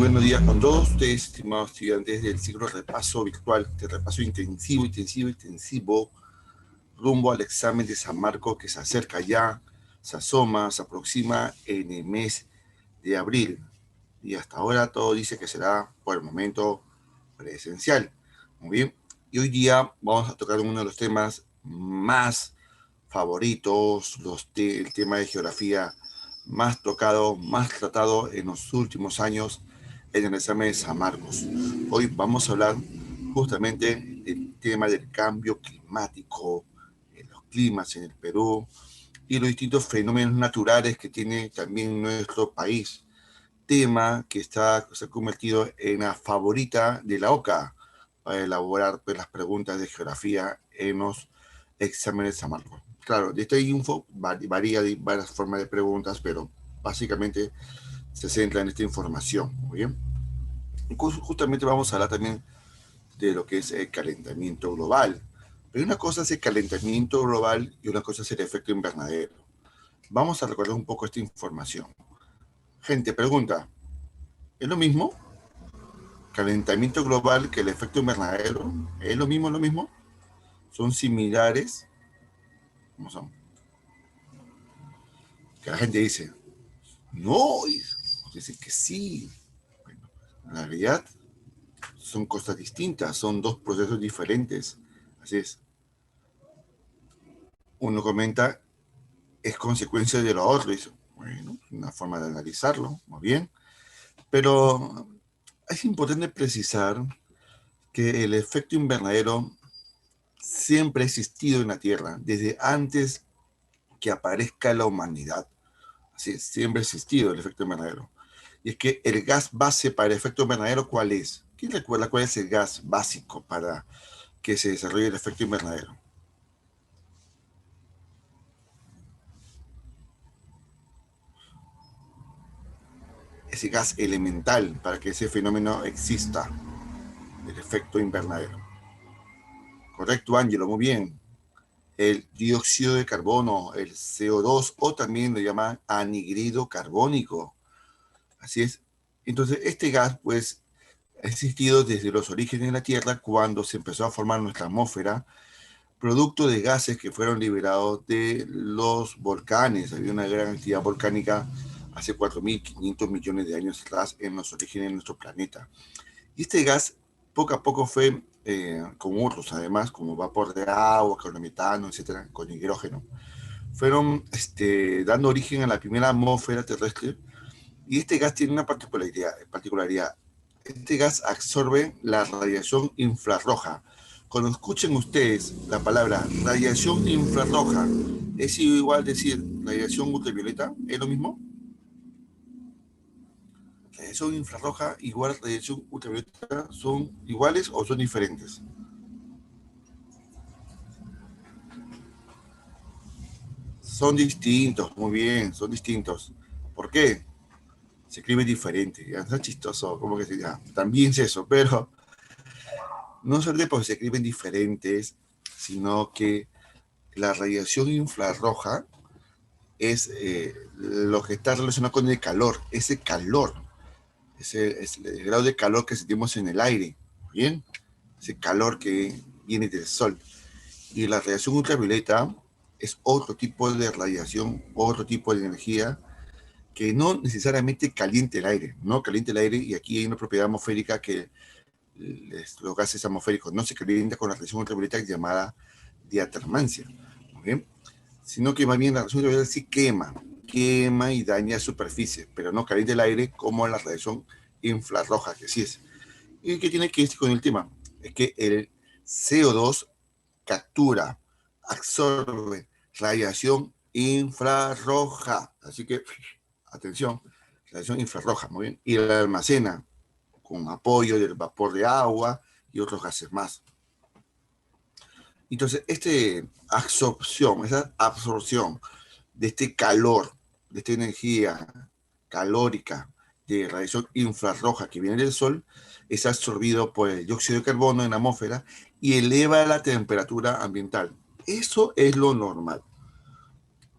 buenos días con todos ustedes, estimados estudiantes del ciclo repaso virtual, de repaso intensivo, rumbo al examen de San Marcos que se acerca ya, se asoma, se aproxima en el mes de abril. Y hasta ahora todo dice que será, por el momento, presencial. Muy bien. Y hoy día vamos a tocar uno de los temas más favoritos, el tema de geografía más tocado, más tratado en los últimos años en el examen de San Marcos. Hoy vamos a hablar justamente del tema del cambio climático, los climas en el Perú y los distintos fenómenos naturales que tiene también nuestro país. Tema que se ha convertido en la favorita de la OCA para elaborar pues, las preguntas de geografía en los exámenes de San Marcos. Claro, de esta info varía de varias formas de preguntas, pero básicamente se centra en esta información. Muy bien. Justamente vamos a hablar también de lo que es el calentamiento global. Pero una cosa es el calentamiento global y una cosa es el efecto invernadero. Vamos a recordar un poco esta información. Gente, pregunta, ¿es lo mismo? ¿Calentamiento global que el efecto invernadero? ¿Es lo mismo, lo mismo? ¿Son similares? ¿Cómo son? Que la gente dice, no, dice que sí. Bueno, en realidad son cosas distintas, son dos procesos diferentes. Así es. Uno comenta, es consecuencia de lo otro. Dice, bueno, una forma de analizarlo, muy bien. Pero es importante precisar que el efecto invernadero siempre ha existido en la Tierra, desde antes que aparezca la humanidad. Así es, siempre ha existido el efecto invernadero. Y es que el gas base para el efecto invernadero, ¿cuál es? ¿Quién recuerda cuál es el gas básico para que se desarrolle el efecto invernadero? Ese gas elemental para que ese fenómeno exista, el efecto invernadero. Correcto, Ángelo, muy bien. El dióxido de carbono, el CO2, o también lo llaman anhídrido carbónico. Así es. Entonces, este gas, pues, ha existido desde los orígenes de la Tierra cuando se empezó a formar nuestra atmósfera, producto de gases que fueron liberados de los volcanes. Había una gran actividad volcánica hace 4.500 millones de años atrás en los orígenes de nuestro planeta. Y este gas poco a poco fue, con otros además, como vapor de agua, con metano, etcétera, con hidrógeno, fueron dando origen a la primera atmósfera terrestre. Y este gas tiene una particularidad. Este gas absorbe la radiación infrarroja. Cuando escuchen ustedes la palabra radiación infrarroja, ¿es igual decir radiación ultravioleta? ¿Es lo mismo? ¿Radiación infrarroja igual radiación ultravioleta son iguales o son diferentes? Son distintos, muy bien, son distintos. ¿Por qué? Se escribe diferente, ya está chistoso, como que ya, también es eso, pero no solamente porque se escriben diferentes, sino que la radiación infrarroja es lo que está relacionado con el calor, ese el grado de calor que sentimos en el aire, ¿bien? Ese calor que viene del sol. Y la radiación ultravioleta es otro tipo de radiación, otro tipo de energía que no necesariamente caliente el aire, no caliente el aire, y aquí hay una propiedad atmosférica que los gases atmosféricos no se calientan con la radiación ultravioleta llamada diatermancia, ¿bien? Sino que más bien la radiación ultravioleta sí quema y daña superficie, pero no calienta el aire como la radiación infrarroja, que sí es. ¿Y qué tiene que ver con el tema? Es que el CO2 captura, absorbe radiación infrarroja. Así que, atención, radiación infrarroja, muy bien. Y la almacena con apoyo del vapor de agua y otros gases más. Entonces, esa absorción de este calor, de esta energía calórica de radiación infrarroja que viene del Sol, es absorbido por el dióxido de carbono en la atmósfera y eleva la temperatura ambiental. Eso es lo normal.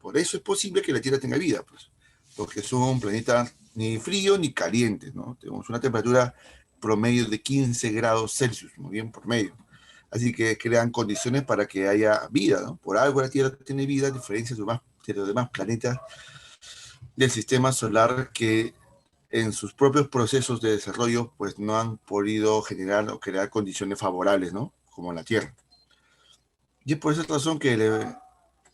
Por eso es posible que la Tierra tenga vida, pues, porque es un planeta ni frío ni caliente, ¿no? Tenemos una temperatura promedio de 15 grados Celsius, muy bien, promedio. Así que crean condiciones para que haya vida, ¿no? Por algo la Tierra tiene vida, a diferencia de los demás planetas del sistema solar que en sus propios procesos de desarrollo pues no han podido generar o crear condiciones favorables, ¿no? Como la Tierra. Y es por esa razón que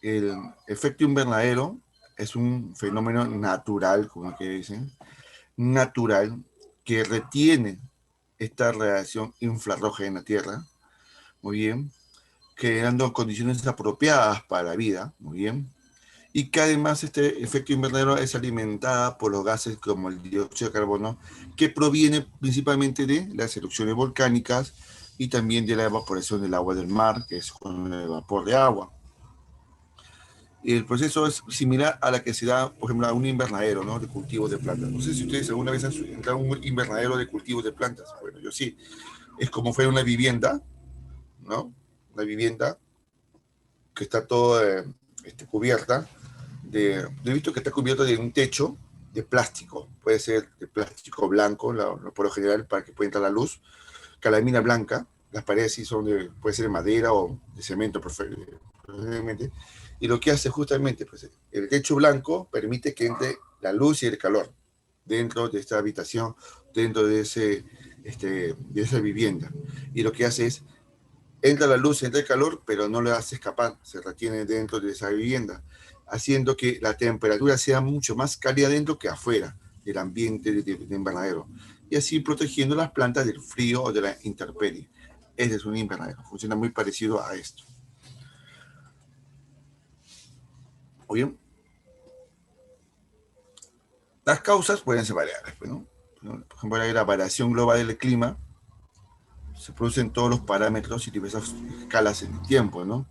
el efecto invernadero es un fenómeno natural, como que dicen, natural, que retiene esta radiación infrarroja en la Tierra, muy bien, creando condiciones apropiadas para la vida, muy bien, y que además este efecto invernadero es alimentada por los gases como el dióxido de carbono, que proviene principalmente de las erupciones volcánicas y también de la evaporación del agua del mar, que es con el vapor de agua. Y el proceso es similar a la que se da, por ejemplo, a un invernadero, ¿no? De cultivos de plantas. No sé si ustedes alguna vez han entrado a un invernadero de cultivos de plantas. Bueno, yo sí. Es como fuera una vivienda, ¿no? Una vivienda que está toda cubierta yo he visto que está cubierto de un techo de plástico, puede ser de plástico blanco, por lo general, para que pueda entrar la luz, calamina blanca, las paredes sí son puede ser de madera o de cemento, preferiblemente, y lo que hace justamente, pues, el techo blanco permite que entre la luz y el calor dentro de esta habitación, dentro de esa vivienda, y lo que hace es entra la luz, entra el calor, pero no le hace escapar, se retiene dentro de esa vivienda, haciendo que la temperatura sea mucho más cálida dentro que afuera del ambiente de invernadero, y así protegiendo las plantas del frío o de la intemperie. Ese es un invernadero, funciona muy parecido a esto. ¿O bien? Las causas pueden ser variables, pues, ¿no? Por ejemplo, la variación global del clima se produce en todos los parámetros y diversas escalas en el tiempo, ¿no?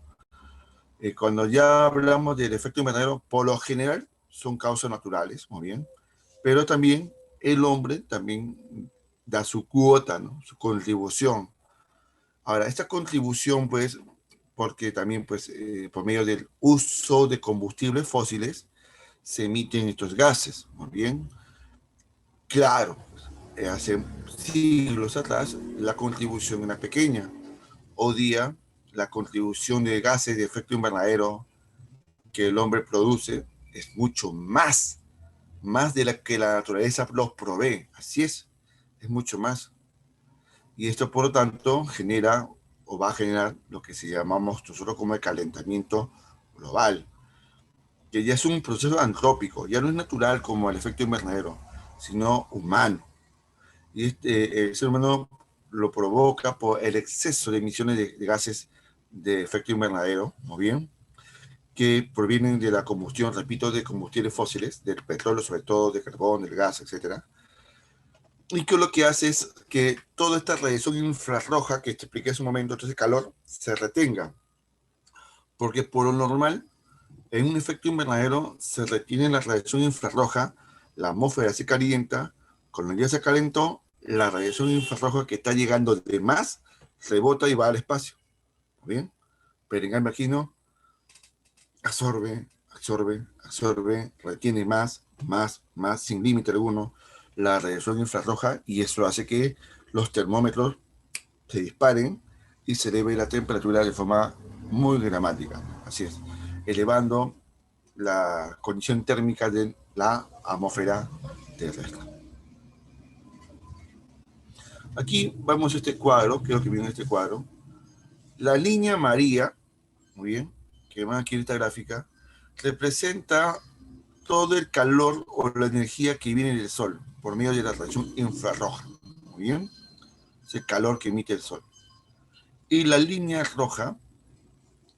Cuando ya hablamos del efecto invernadero, por lo general son causas naturales, muy bien, pero también el hombre también da su cuota, ¿no? Su contribución. Ahora, esta contribución, pues, porque también, pues, por medio del uso de combustibles fósiles, se emiten estos gases, muy bien. Claro, hace siglos atrás la contribución era pequeña. Hoy día, la contribución de gases de efecto invernadero que el hombre produce es mucho más de la que la naturaleza los provee. Así es mucho más. Y esto, por lo tanto, genera o va a generar lo que se llamamos nosotros como el calentamiento global, que ya es un proceso antrópico, ya no es natural como el efecto invernadero, sino humano. Y el ser humano lo provoca por el exceso de emisiones de gases de efecto invernadero, ¿no bien? Que provienen de la combustión, repito, de combustibles fósiles, del petróleo, sobre todo, de carbón, del gas, etcétera. Y que lo que hace es que toda esta radiación infrarroja que te expliqué hace un momento, entonces calor, se retenga. Porque por lo normal, en un efecto invernadero se retiene la radiación infrarroja, la atmósfera se calienta, cuando el día se calentó, la radiación infrarroja que está llegando de más rebota y va al espacio. ¿Bien? Pero en cambio aquí no, absorbe, retiene más, sin límite alguno, la radiación infrarroja y eso hace que los termómetros se disparen y se eleve la temperatura de forma muy dramática. Así es, elevando la condición térmica de la atmósfera terrestre. Aquí vemos este cuadro, creo que viene este cuadro. La línea María, muy bien, que van aquí en esta gráfica, representa todo el calor o la energía que viene del Sol por medio de la radiación infrarroja. Muy bien, es el calor que emite el Sol. Y la línea roja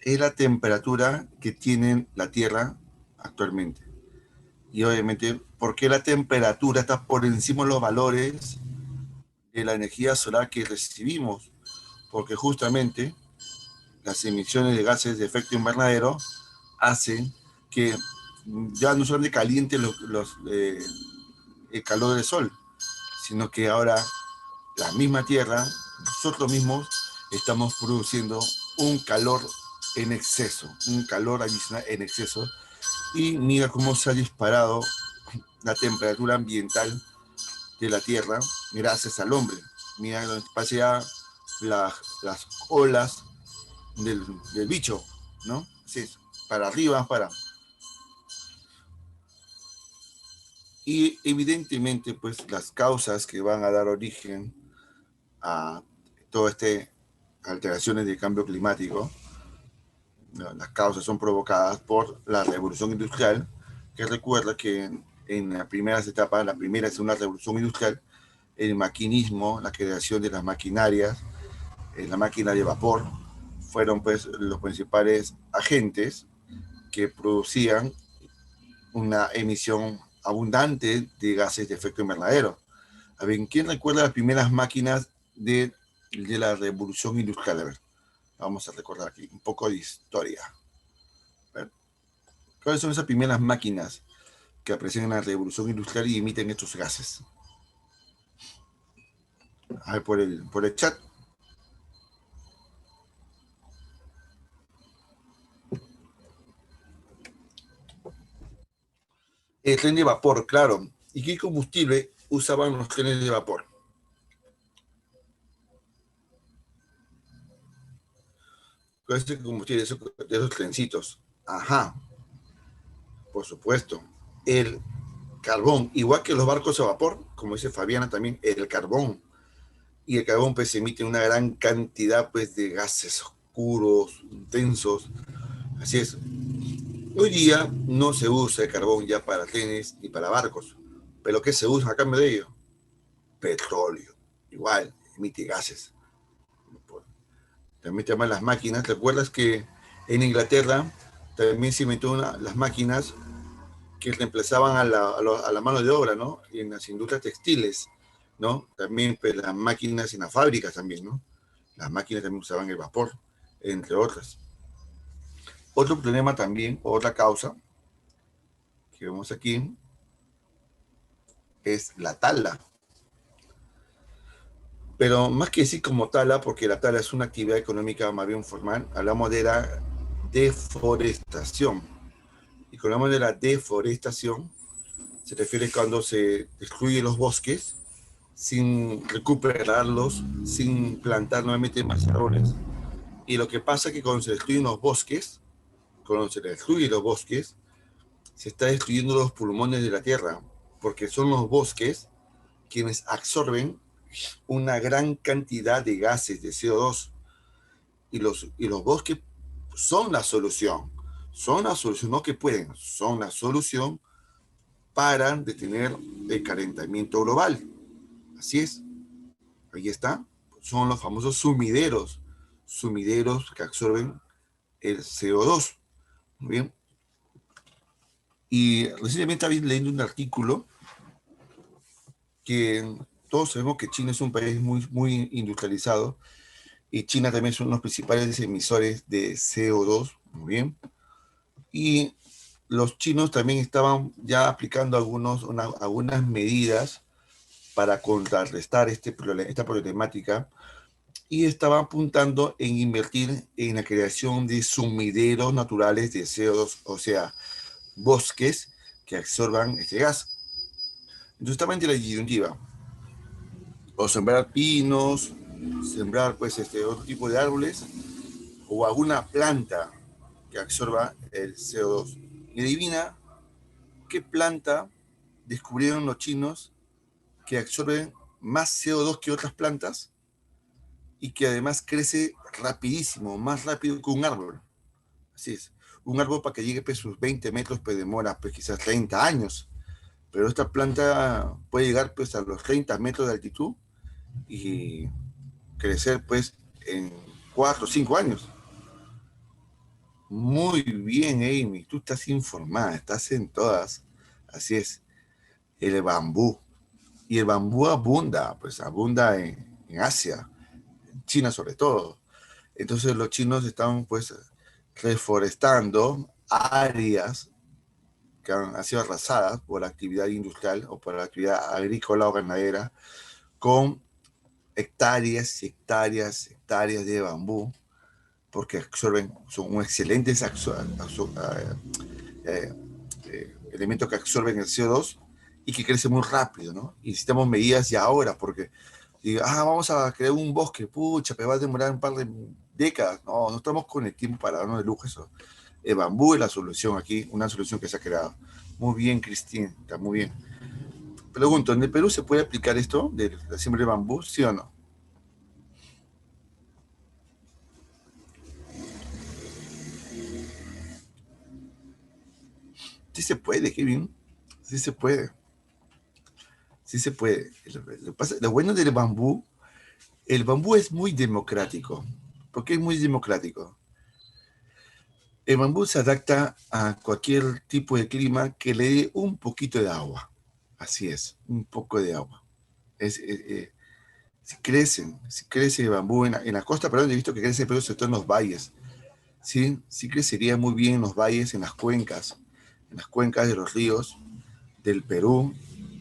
es la temperatura que tiene la Tierra actualmente. Y obviamente, ¿por qué la temperatura está por encima de los valores de la energía solar que recibimos? Porque justamente las emisiones de gases de efecto invernadero hacen que ya no solamente caliente el calor del sol, sino que ahora la misma Tierra, nosotros mismos estamos produciendo un calor en exceso, un calor adicional en exceso. Y mira cómo se ha disparado la temperatura ambiental de la Tierra gracias al hombre. Mira donde pasa las olas del bicho, ¿no? Sí, para arriba, para... Y evidentemente, pues las causas que van a dar origen a todo este alteraciones del cambio climático, ¿no? Las causas son provocadas por la revolución industrial, que recuerda que en las primeras etapas, la primera y segunda revolución industrial, el maquinismo, la creación de las maquinarias, la máquina de vapor, fueron pues los principales agentes que producían una emisión abundante de gases de efecto invernadero. A ver, ¿quién recuerda las primeras máquinas de la revolución industrial? A ver, vamos a recordar aquí un poco de historia. A ver, ¿cuáles son esas primeras máquinas que aparecen en la revolución industrial y emiten estos gases? A ver, por el chat. El tren de vapor, claro. ¿Y qué combustible usaban los trenes de vapor? ¿Cuál es el combustible de esos trencitos? Ajá, por supuesto. El carbón, igual que los barcos a vapor, como dice Fabiana también, el carbón. Y el carbón pues emite una gran cantidad pues de gases oscuros, intensos. Así es. Hoy día no se usa el carbón ya para trenes ni para barcos. ¿Pero qué se usa a cambio de ello? Petróleo. Igual, emite gases. También te llaman las máquinas. ¿Te acuerdas que en Inglaterra también se inventó las máquinas que reemplazaban a la mano de obra, ¿no? Y en las industrias textiles, ¿no? También pues, las máquinas en las fábricas también, ¿no? Las máquinas también usaban el vapor, entre otras. Otro problema también, otra causa que vemos aquí, es la tala. Pero más que decir como tala, porque la tala es una actividad económica más bien formal, hablamos de la deforestación. Y cuando hablamos de la deforestación, se refiere cuando se destruyen los bosques sin recuperarlos, sin plantar nuevamente más árboles. Y lo que pasa es que cuando se destruyen los bosques, cuando se destruyen los bosques, se está destruyendo los pulmones de la tierra, porque son los bosques quienes absorben una gran cantidad de gases de CO2 y los bosques son la solución, no que pueden, son la solución para detener el calentamiento global. Así es, ahí está, son los famosos sumideros que absorben el CO2. Muy bien, y recientemente estaba leyendo un artículo que todos sabemos que China es un país muy, muy industrializado y China también son los principales emisores de CO2, muy bien, y los chinos también estaban ya aplicando algunas medidas para contrarrestar esta problemática y estaban apuntando en invertir en la creación de sumideros naturales de CO2, o sea, bosques que absorban este gas. Entonces estaba entre la disyuntiva, o sembrar pinos, sembrar pues otro tipo de árboles, o alguna planta que absorba el CO2. Y adivina qué planta descubrieron los chinos que absorben más CO2 que otras plantas y que además crece rapidísimo, más rápido que un árbol. Así es. Un árbol para que llegue pues, sus 20 metros pues demora pues quizás 30 años, pero esta planta puede llegar pues a los 30 metros de altitud y crecer pues en 4 o 5 años. Muy bien, Amy, tú estás informada, estás en todas. Así es, el bambú. Y el bambú abunda, pues abunda en Asia, en China sobre todo. Entonces los chinos están pues reforestando áreas que han sido arrasadas por la actividad industrial o por la actividad agrícola o ganadera con hectáreas y hectáreas, hectáreas de bambú porque absorben, son excelentes elementos que absorben el CO2 y que crece muy rápido, ¿no? Y necesitamos medidas ya ahora, porque vamos a crear un bosque, pucha, pero va a demorar un par de décadas. No, no estamos con el tiempo para darnos de lujo eso. El bambú es la solución aquí, una solución que se ha creado. Muy bien, Cristina, está muy bien. Pregunto, ¿en el Perú se puede aplicar esto de la siembra de bambú, sí o no? Sí se puede, Kevin. Sí se puede. Sí se puede. Lo bueno del bambú, el bambú es muy democrático. ¿Por qué es muy democrático? El bambú se adapta a cualquier tipo de clima que le dé un poquito de agua. Así es, un poco de agua. Si crece el bambú en la costa, perdón, he visto que crece, pero sobre todo en los valles. Sí, sí crecería muy bien en los valles, en las cuencas de los ríos del Perú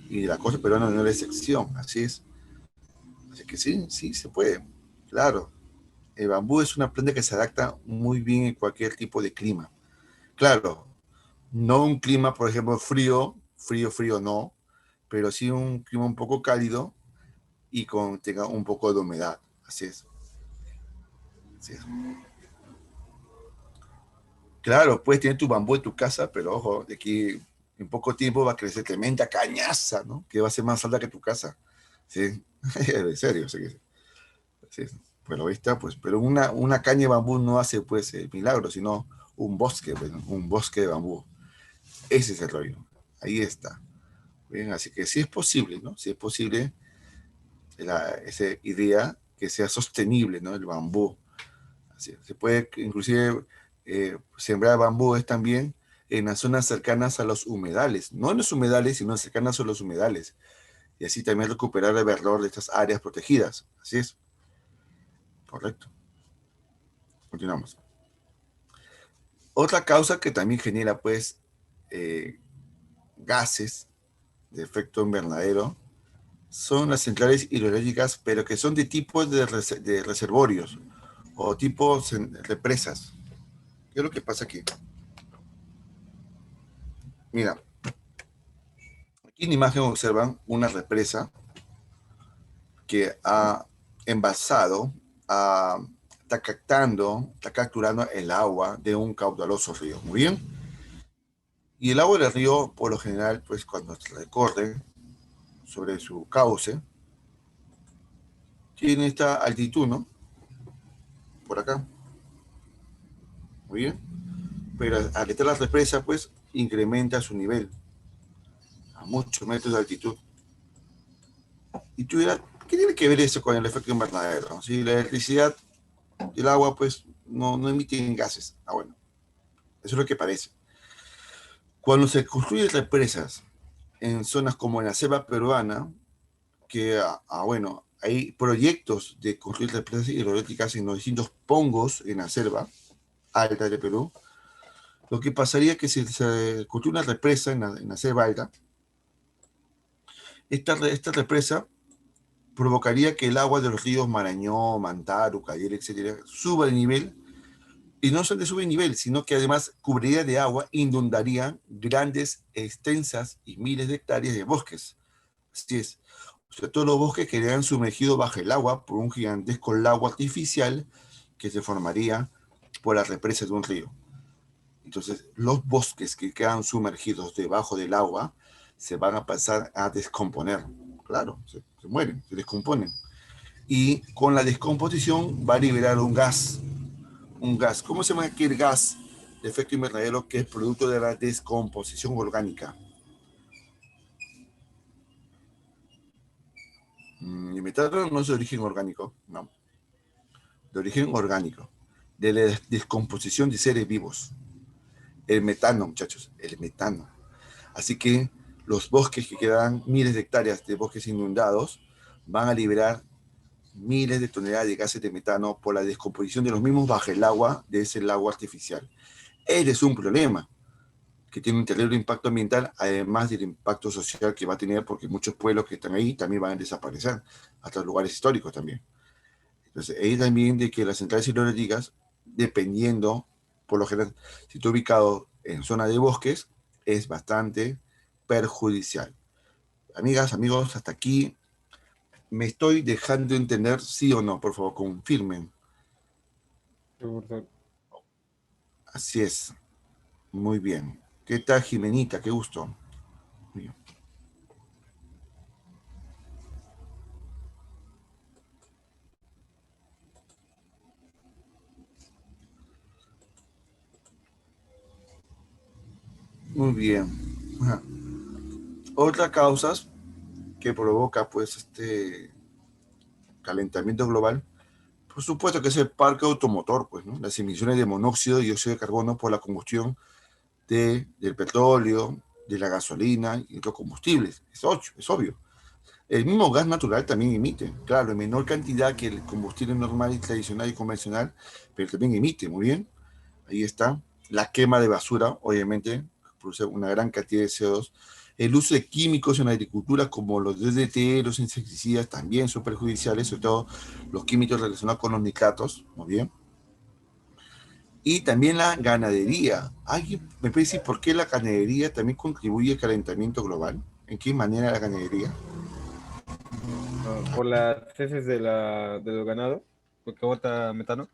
y de la costa peruana no es la excepción. Así es. Así que sí, sí se puede. Claro, el bambú es una planta que se adapta muy bien en cualquier tipo de clima. Claro, no un clima, por ejemplo, frío no, pero sí un clima un poco cálido y tenga un poco de humedad. Así es. Así es. Claro, puedes tener tu bambú en tu casa, pero ojo, de aquí en poco tiempo va a crecer tremenda cañaza, ¿no? Que va a ser más alta que tu casa. Sí, en serio, sí. Sí. Bueno, ahí está, pues, pero una caña de bambú no hace, pues, milagros, sino un bosque, pues, ¿no? Un bosque de bambú. Ese es el rollo. Ahí está. Bien, así que sí es posible, ¿no? Sí es posible esa idea que sea sostenible, ¿no? El bambú. Así, se puede inclusive sembrar bambúes también en las zonas cercanas a los humedales, no en los humedales, sino cercanas a los humedales, y así también recuperar el verdor de estas áreas protegidas. Así es, correcto. Continuamos. Otra causa que también genera, pues, eh, gases de efecto invernadero son las centrales hidroeléctricas, pero que son de tipo de reservorios o tipo represas. ¿Qué es lo que pasa aquí? Mira, aquí en la imagen observan una represa que ha envasado, está captando, está capturando el agua de un caudaloso río. Muy bien. Y el agua del río, por lo general, pues cuando se recorre sobre su cauce, tiene esta altitud, ¿no? Por acá. Muy bien. Pero al estar la represa, pues incrementa su nivel a muchos metros de altitud. Y tú dirás, ¿qué tiene que ver eso con el efecto invernadero? Si la electricidad y el agua, pues, no emiten gases. Ah, bueno, eso es lo que parece. Cuando se construyen represas en zonas como en la selva peruana, que, bueno, hay proyectos de construir represas hidroeléctricas en los distintos pongos en la selva alta de Perú, lo que pasaría es que si se construye una represa en la selva alta, esta represa provocaría que el agua de los ríos Marañón, Mantaro, Ucayali, etcétera, suba de nivel, y no solo sube de nivel, sino que además cubriría de agua, inundaría grandes, extensas y miles de hectáreas de bosques. Así es. O sea, todos los bosques quedarían sumergidos bajo el agua por un gigantesco lago artificial que se formaría por las represas de un río. Entonces, los bosques que quedan sumergidos debajo del agua se van a pasar a descomponer. Claro, se mueren, se descomponen. Y con la descomposición va a liberar un gas. Un gas. ¿Cómo se llama aquí el gas de efecto invernadero que es producto de la descomposición orgánica? El metano no es de origen orgánico, no. De origen orgánico. De la descomposición de seres vivos. El metano, muchachos, el metano. Así que los bosques que quedan, miles de hectáreas de bosques inundados, van a liberar miles de toneladas de gases de metano por la descomposición de los mismos bajo el agua de ese lago artificial. Ese es un problema que tiene un terrible impacto ambiental, además del impacto social que va a tener, porque muchos pueblos que están ahí también van a desaparecer, hasta lugares históricos también. Entonces, ahí también de que las centrales hidroeléctricas, dependiendo, por lo general, si está ubicado en zona de bosques, es bastante perjudicial. Amigas, amigos, hasta aquí. ¿Me estoy dejando entender, sí o no? Por favor, confirmen. Así es. Muy bien. ¿Qué tal, Jimenita? Qué gusto. Muy bien. Muy bien. Ajá. Otra causa que provoca, pues, este calentamiento global, por supuesto que es el parque automotor, pues, ¿no? Las emisiones de monóxido y dióxido de carbono por la combustión del petróleo, de la gasolina y otros combustibles. Es obvio. El mismo gas natural también emite, claro, en menor cantidad que el combustible normal y tradicional y convencional, pero también emite, muy bien. Ahí está. La quema de basura, obviamente, produce una gran cantidad de CO2. El uso de químicos en la agricultura, como los DDT, los insecticidas, también son perjudiciales, sobre todo los químicos relacionados con los nitratos, muy bien. Y también la ganadería. ¿Alguien me puede decir por qué la ganadería también contribuye al calentamiento global? ¿En qué manera la ganadería? Por las heces de los ganados, porque bota metano.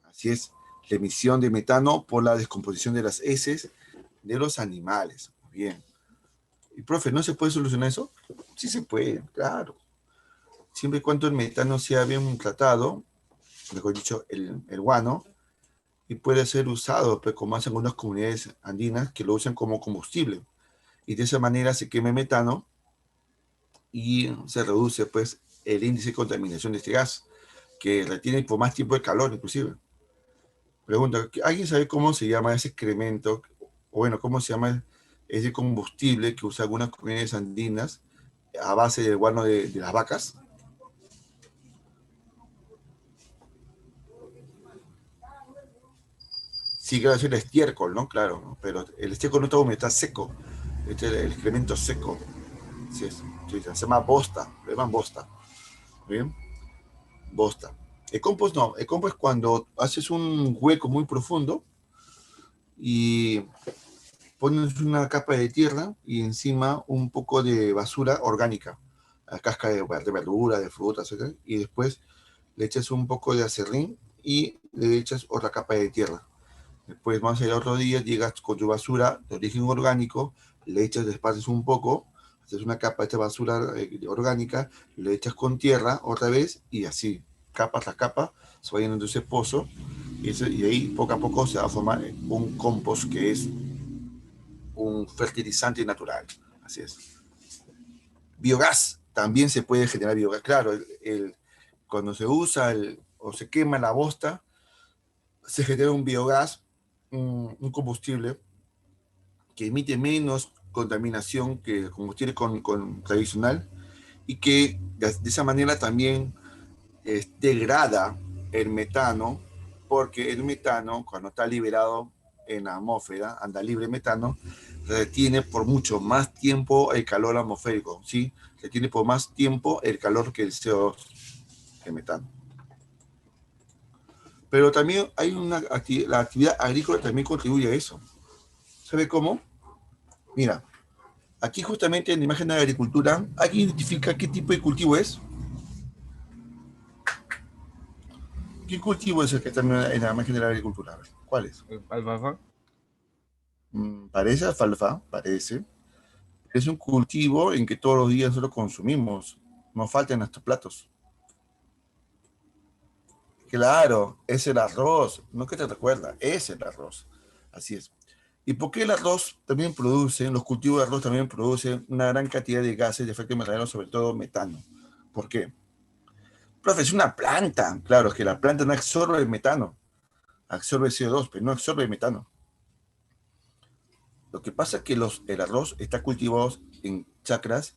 Así es, la emisión de metano por la descomposición de las heces de los animales. Muy bien. Y profe, ¿no se puede solucionar eso? Sí se puede, claro. Siempre y cuando el metano sea bien tratado, mejor dicho, el guano, y puede ser usado, pues, como hacen algunas comunidades andinas que lo usan como combustible. Y de esa manera se quema el metano y se reduce, pues, el índice de contaminación de este gas, que retiene por más tiempo el calor, inclusive. Pregunta, ¿alguien sabe cómo se llama ese excremento? O bueno, ¿cómo se llama ese combustible que usan algunas comunidades andinas a base del guano de las vacas? Sí, claro, es el estiércol, ¿no? Claro, ¿no? Pero el estiércol no está húmedo, está seco. Este es el excremento seco. Sí, sí, se llama bosta, le llaman bosta. ¿Bien? Bosta. El compost no, el compost es cuando haces un hueco muy profundo y pones una capa de tierra y encima un poco de basura orgánica, la cáscara de verdura, de frutas, etc. Y después le echas un poco de acerrín y le echas otra capa de tierra. Después, más allá otro día, llegas con tu basura de origen orgánico, le echas, despaces un poco, haces una capa de esta basura orgánica, le echas con tierra otra vez y así, capa tras capa, se va llenando ese pozo y ahí poco a poco se va a formar un compost que es un fertilizante natural. Así es. Biogás, también se puede generar biogás. Claro, cuando se usa o se quema la bosta, se genera un biogás, un combustible que emite menos contaminación que el combustible tradicional y que de esa manera también degrada el metano, porque el metano, cuando está liberado en la atmósfera, anda libre metano, retiene por mucho más tiempo el calor atmosférico, ¿sí? Retiene por más tiempo el calor que el CO2, el metano. Pero también hay la actividad agrícola también contribuye a eso. ¿Sabe cómo? Mira, aquí justamente en la imagen de la agricultura, ¿alguien identifica qué tipo de cultivo es? ¿Qué cultivo es el que está en la imagen de la agricultura? ¿Cuál es? Alfalfa. Parece alfalfa, parece. Es un cultivo en que todos los días lo consumimos. Nos faltan nuestros platos. Claro, es el arroz. No que te recuerda, es el arroz. Así es. ¿Y por qué el arroz también produce, los cultivos de arroz también producen una gran cantidad de gases de efecto invernadero, sobre todo metano? ¿Por qué? Profe, es una planta. Claro, es que la planta no absorbe el metano, absorbe CO2, pero no absorbe el metano. Lo que pasa es que el arroz está cultivado en chacras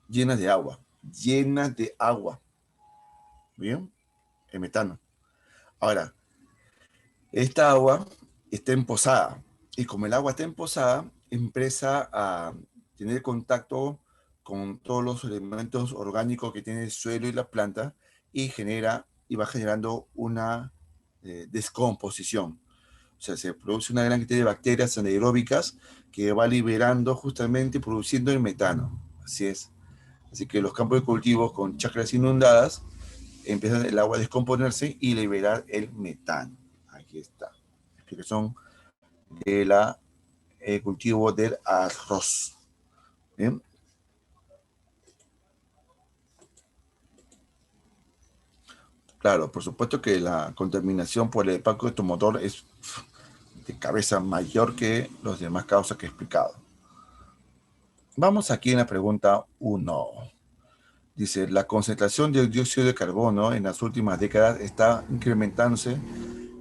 llenas de agua, ¿bien? El metano. Ahora, esta agua está emposada y como el agua está emposada, empieza a tener contacto con todos los elementos orgánicos que tiene el suelo y la planta y va generando una descomposición. sea, se produce una gran cantidad de bacterias anaeróbicas que va liberando justamente, produciendo el metano. Así es. Así que los campos de cultivos con chacras inundadas empiezan el agua a descomponerse y liberar el metano. Aquí está. Explicación de la cultivo del arroz. ¿Bien? Claro, por supuesto que la contaminación por el impacto automotor es de cabeza mayor que los demás causas que he explicado. Vamos aquí en la pregunta 1. Dice, la concentración de dióxido de carbono en las últimas décadas está incrementándose.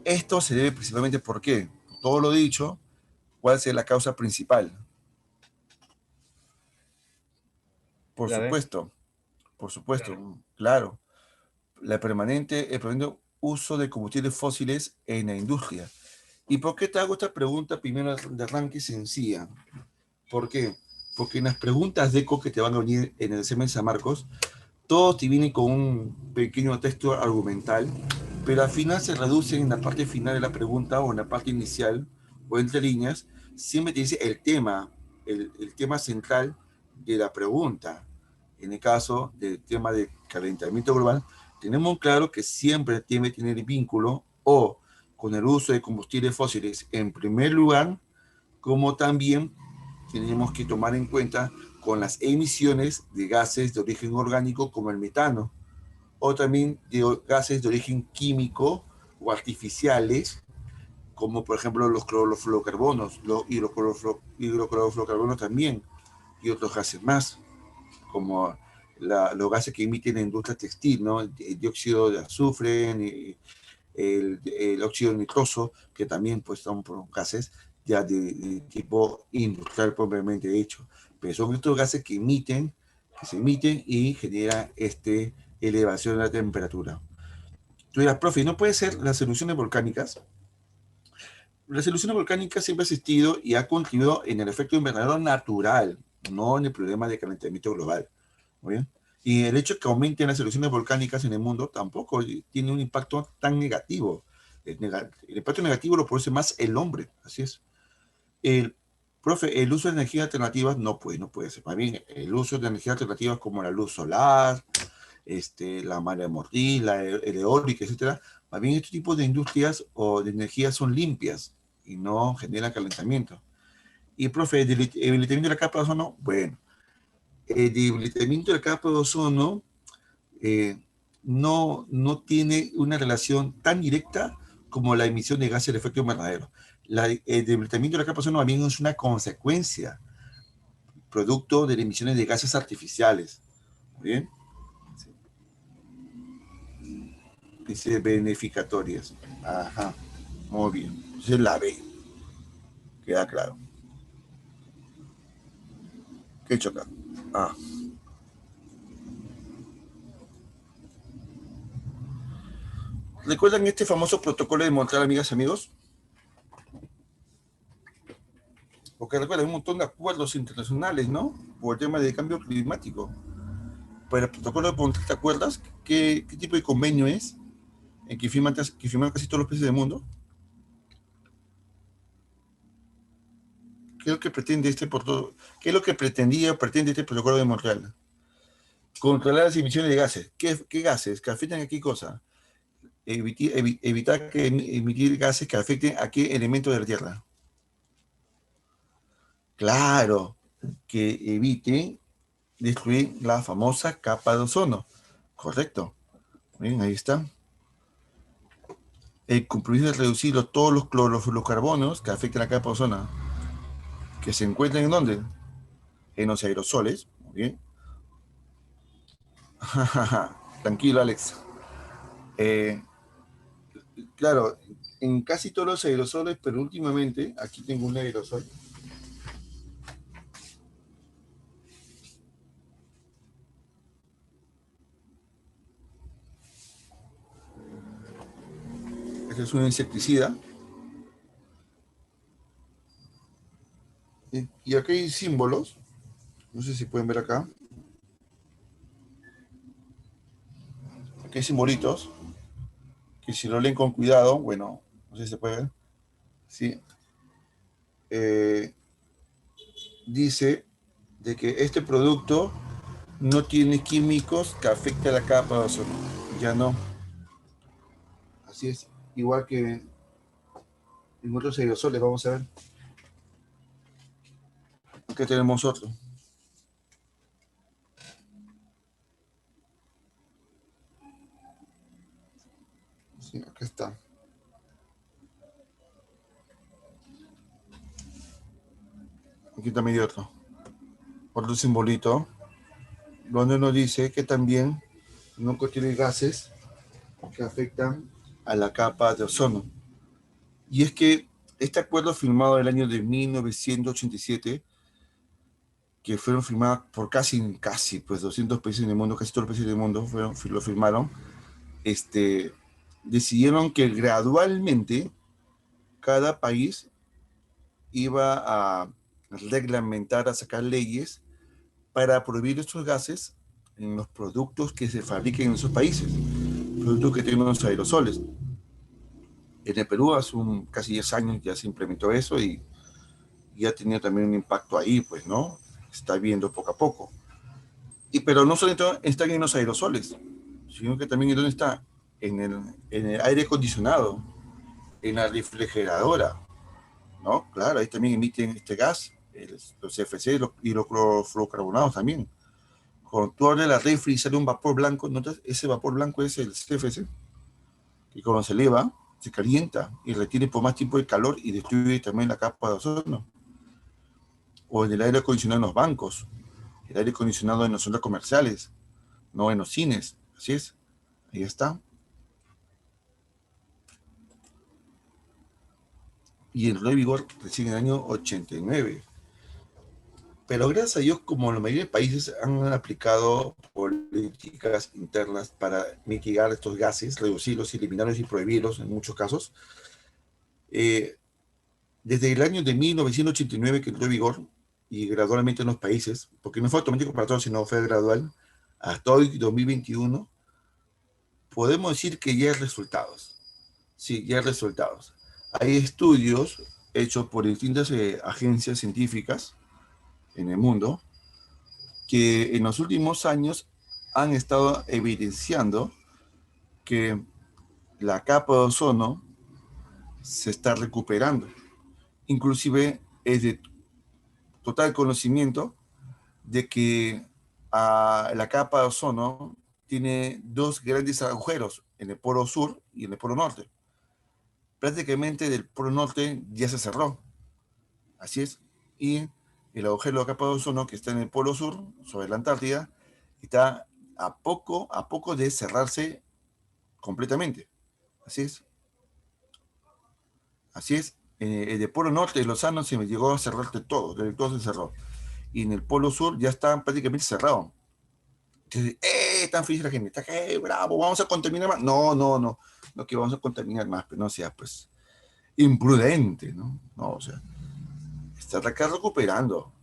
Esto se debe principalmente ¿por qué? Todo lo dicho, ¿cuál es la causa principal? Por La D. supuesto, por supuesto, claro. El permanente uso de combustibles fósiles en la industria. ¿Y por qué te hago esta pregunta primero de arranque sencilla? ¿Por qué? Porque en las preguntas de ECO que te van a venir en el examen San Marcos, todos te vienen con un pequeño texto argumental, pero al final se reduce en la parte final de la pregunta o en la parte inicial o entre líneas, siempre te dice el tema central de la pregunta. En el caso del tema de calentamiento global, tenemos claro que siempre tiene que tener vínculo o con el uso de combustibles fósiles en primer lugar, como también tenemos que tomar en cuenta con las emisiones de gases de origen orgánico como el metano, o también de gases de origen químico o artificiales, como por ejemplo los clorofluorocarbonos, los hidroclorofluorocarbonos también, y otros gases más, como los gases que emiten la industria textil, ¿no? El dióxido de azufre, el óxido nitroso, que también pues, son gases ya de tipo industrial propiamente dicho. Pero son estos gases que se emiten y generan elevación de la temperatura. Tú dirás, profe, ¿no puede ser las erupciones volcánicas? Las erupciones volcánicas siempre han existido y ha contribuido en el efecto invernadero natural, no en el problema de calentamiento global. ¿Muy bien? Y el hecho de que aumenten las erupciones volcánicas en el mundo tampoco tiene un impacto tan negativo. El impacto negativo lo produce más el hombre, así es. El, profe, el uso de energías alternativas no puede ser. Más bien, el uso de energías alternativas como la luz solar, la maremotriz, el eólica, etcétera, más bien este tipo de industrias o de energías son limpias y no generan calentamiento. Y, profe, el debilitamiento de la capa de ozono, bueno, el debilitamiento de la capa de ozono eh, no tiene una relación tan directa como la emisión de gases de efecto invernadero. El debilitamiento de la capa de ozono también es una consecuencia, producto de las emisiones de gases artificiales. ¿Bien? Dice beneficatorias. Ajá, muy bien. Entonces la B, queda claro. ¿Qué he hecho acá? Ah. ¿Recuerdan este famoso protocolo de Montreal, amigas y amigos? Porque recuerdan un montón de acuerdos internacionales, ¿no? Por el tema del cambio climático. Pero el protocolo de Montreal, ¿te acuerdas? ¿Qué tipo de convenio es? En que firman casi todos los países del mundo. ¿Qué es lo que pretende ¿Qué es lo que pretende este protocolo de Montreal? Controlar las emisiones de gases. ¿Qué gases? ¿Que afectan a qué cosa? Evitar que emitir gases que afecten a qué elemento de la Tierra. Claro, que evite destruir la famosa capa de ozono. Correcto. Bien, ahí está. El compromiso de reducir todos los clorofluorocarbonos que afectan a la capa de ozono, que se encuentran en dónde? En los aerosoles. Muy bien. Tranquilo, Alex. Eh, claro, en casi todos los aerosoles, pero últimamente, aquí tengo un aerosol. Este es un insecticida. Y aquí hay símbolos. No sé si pueden ver acá. Aquí hay simbolitos. Que si lo leen con cuidado, bueno, no sé si se puede ver. ¿sí? Eh, Dice de que este producto no tiene químicos que afecten a la capa de ozono. Ya no. Así es. Igual que en otros aerosoles, vamos a ver. Aquí tenemos otro. Sí, acá está. Aquí también hay otro. Otro simbolito, donde nos dice que también no contiene gases que afectan a la capa de ozono. Y es que este acuerdo firmado en el año de 1987, que fueron firmados por casi pues 200 países en el mundo, casi todos los países del mundo lo firmaron, decidieron que gradualmente cada país iba a reglamentar, a sacar leyes para prohibir estos gases en los productos que se fabriquen en esos países, productos que tienen los aerosoles. En el Perú hace casi 10 años ya se implementó eso y ha tenido también un impacto ahí, pues, ¿no? Está viendo poco a poco. Pero no solo están en los aerosoles, sino que también en dónde está, en el aire acondicionado, en la refrigeradora, ¿no? Claro, ahí también emiten este gas, los CFC y los fluorocarbonados también. Cuando tú abres la refri y sale un vapor blanco, ¿notas? Ese vapor blanco es el CFC, y cuando se eleva, se calienta y retiene por más tiempo el calor y destruye también la capa de ozono. O en el aire acondicionado en los bancos, el aire acondicionado en los centros comerciales, no en los cines. Así es, ahí está. Y entró en vigor recién en el año 89. Pero gracias a Dios, como la mayoría de países han aplicado políticas internas para mitigar estos gases, reducirlos, eliminarlos y prohibirlos en muchos casos, eh, desde el año de 1989 que entró en vigor y gradualmente en los países, porque no fue automático para todos, sino fue gradual, hasta hoy, 2021, podemos decir que ya hay resultados. Sí, ya hay resultados. Hay estudios hechos por distintas agencias científicas en el mundo que en los últimos años han estado evidenciando que la capa de ozono se está recuperando. Inclusive es de total conocimiento de que la capa de ozono tiene dos grandes agujeros en el polo sur y en el polo norte. Prácticamente del polo norte ya se cerró, así es, y el agujero de la capa de ozono que está en el polo sur, sobre la Antártida, está a poco de cerrarse completamente. Así es, así es. El polo norte de Lozano se me llegó a cerrar de todo, del todo se cerró. Y en el polo sur ya está prácticamente cerrado. Entonces, tan feliz la gente, está que, bravo, vamos a contaminar más. No, no, no, no que vamos a contaminar más, pero no sea, pues, imprudente, ¿no? No, o sea, está acá recuperando.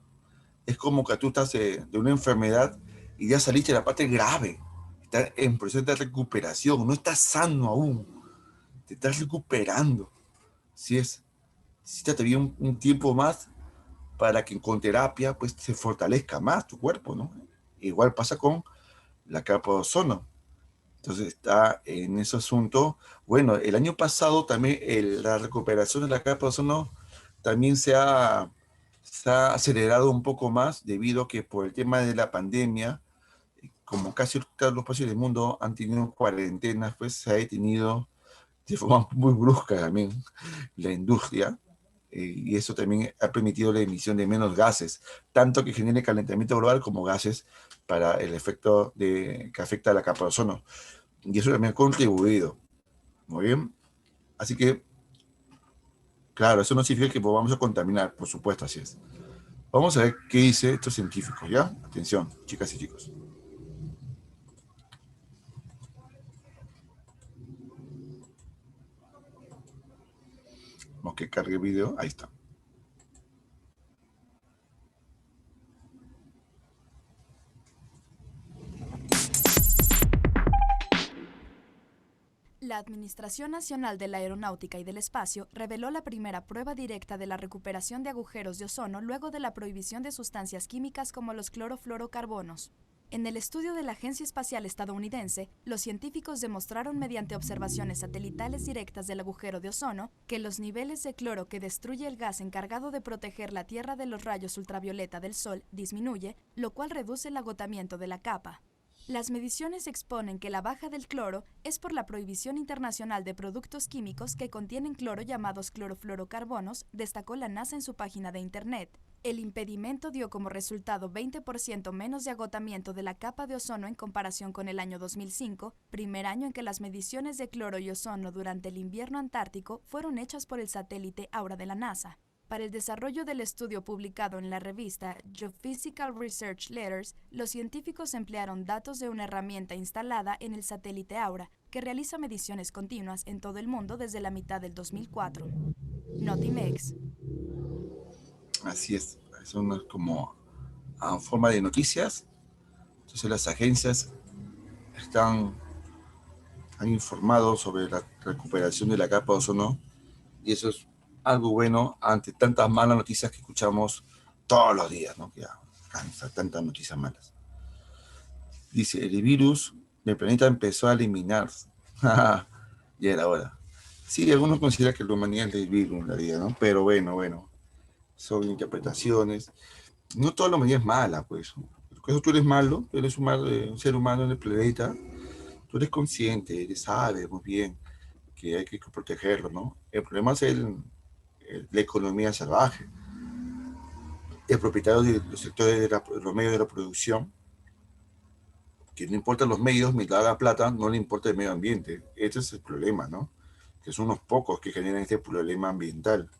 Es como que tú estás de una enfermedad y ya saliste de la parte grave. Estás en proceso de recuperación, no estás sano aún, te estás recuperando. Si es, necesitas todavía un tiempo más para que con terapia pues se fortalezca más tu cuerpo, ¿no? Igual pasa con la capa de ozono. Entonces está en ese asunto. Bueno, el año pasado también la recuperación de la capa de ozono también se ha acelerado un poco más debido a que por el tema de la pandemia, como casi todos los países del mundo han tenido cuarentenas, pues se ha detenido de forma muy brusca también la industria, y eso también ha permitido la emisión de menos gases, tanto que genere calentamiento global como gases para el efecto que afecta a la capa de ozono. Y eso también ha contribuido. Muy bien. Así que, claro, eso no significa que vamos a contaminar, por supuesto, así es. Vamos a ver qué dice estos científicos, ¿ya? Atención, chicas y chicos. Vamos que cargue el video. Ahí está. La Administración Nacional de la Aeronáutica y del Espacio reveló la primera prueba directa de la recuperación de agujeros de ozono luego de la prohibición de sustancias químicas como los clorofluorocarbonos. En el estudio de la Agencia Espacial Estadounidense, los científicos demostraron mediante observaciones satelitales directas del agujero de ozono que los niveles de cloro que destruye el gas encargado de proteger la Tierra de los rayos ultravioleta del Sol disminuye, lo cual reduce el agotamiento de la capa. Las mediciones exponen que la baja del cloro es por la prohibición internacional de productos químicos que contienen cloro llamados clorofluorocarbonos, destacó la NASA en su página de Internet. El impedimento dio como resultado 20% menos de agotamiento de la capa de ozono en comparación con el año 2005, primer año en que las mediciones de cloro y ozono durante el invierno antártico fueron hechas por el satélite Aura de la NASA. Para el desarrollo del estudio publicado en la revista Geophysical Research Letters, los científicos emplearon datos de una herramienta instalada en el satélite Aura, que realiza mediciones continuas en todo el mundo desde la mitad del 2004. Notimex. Así es, son como a forma de noticias. Entonces las agencias han informado sobre la recuperación de la capa de ozono y eso es algo bueno ante tantas malas noticias que escuchamos todos los días, ¿no? Que ya cansa tantas noticias malas. Dice, el virus del planeta empezó a eliminarse. Ya era hora. Sí, algunos consideran que la humanidad es el virus en realidad, ¿no? Pero bueno, son interpretaciones. No toda la humanidad es mala, pues. Por eso tú eres malo, tú eres un ser humano en el planeta, tú eres consciente, sabes muy bien que hay que protegerlo, ¿no? El problema es la economía salvaje. El propietario de los sectores de los medios de la producción, que no importan los medios, mientras haga plata, no le importa el medio ambiente. Ese es el problema, ¿no? Que son unos pocos que generan este problema ambiental.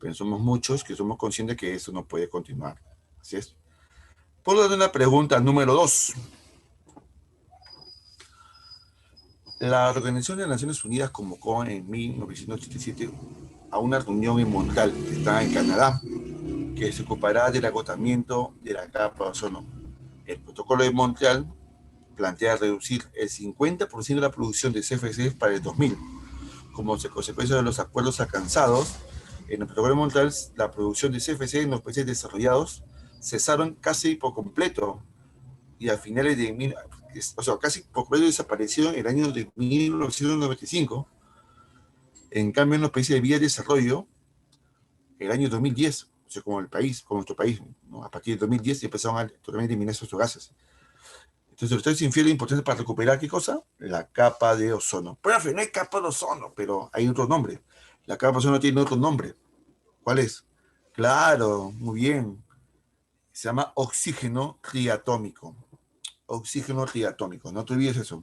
Pero somos muchos que somos conscientes que eso no puede continuar. Así es. Por lo tanto, una pregunta número 2. La Organización de las Naciones Unidas convocó en 1987 a una reunión en Montreal, que está en Canadá, que se ocupará del agotamiento de la capa de ozono. El protocolo de Montreal plantea reducir el 50% de la producción de CFCs para el 2000. Como consecuencia de los acuerdos alcanzados, en el protocolo de Montreal, la producción de CFC en los países desarrollados cesaron casi por completo y a finales de, casi por completo desaparecieron en el año de 1995. En cambio, en los países de vía de desarrollo, el año 2010, o sea, como el país, como nuestro país, ¿no? A partir de 2010 empezaron a totalmente eliminar esos gases. Entonces, ustedes infieren importante para recuperar, ¿qué cosa? La capa de ozono. Profe, no hay capa de ozono, pero hay otro nombre. La capa de ozono tiene otro nombre. ¿Cuál es? Claro, muy bien. Se llama oxígeno triatómico. Oxígeno triatómico, no te olvides eso.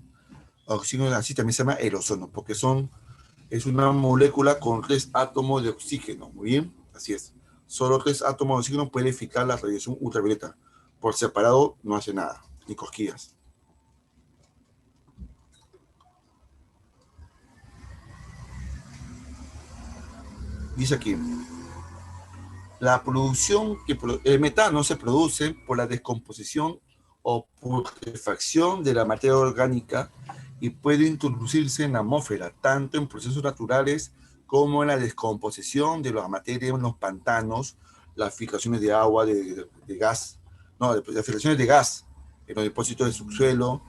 Oxígeno, así también se llama el ozono, porque es una molécula con 3 átomos de oxígeno. Muy bien, así es. Solo 3 átomos de oxígeno pueden filtrar la radiación ultravioleta. Por separado no hace nada, ni cosquillas. Dice aquí, la producción el metano se produce por la descomposición o putrefacción de la materia orgánica y puede introducirse en la atmósfera, tanto en procesos naturales como en la descomposición de la materia en los pantanos, las filtraciones de agua, de gas, no, las filtraciones de gas en los depósitos de subsuelo,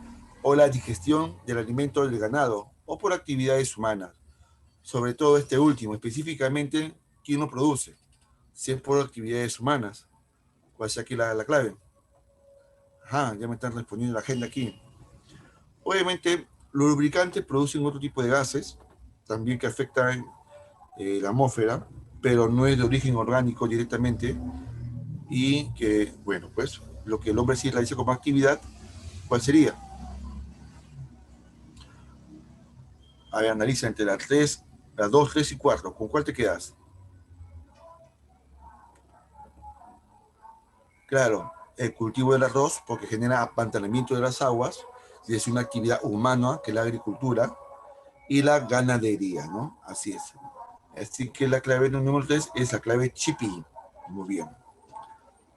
o la digestión del alimento del ganado, o por actividades humanas. Sobre todo este último, específicamente, ¿quién lo produce? Si es por actividades humanas. ¿Cuál es aquí la clave? Ajá, ya me están respondiendo la agenda aquí. Obviamente, los lubricantes producen otro tipo de gases, también que afectan la atmósfera, pero no es de origen orgánico directamente, y que, bueno, pues, lo que el hombre sí realiza como actividad, ¿cuál sería? A ver, analiza entre las 3, las 2, 3 y 4. ¿Con cuál te quedas? Claro, el cultivo del arroz, porque genera apantanamiento de las aguas, y es una actividad humana, que es la agricultura, y la ganadería, ¿no? Así es. Así que la clave número 3 es la clave Chippy. Muy bien.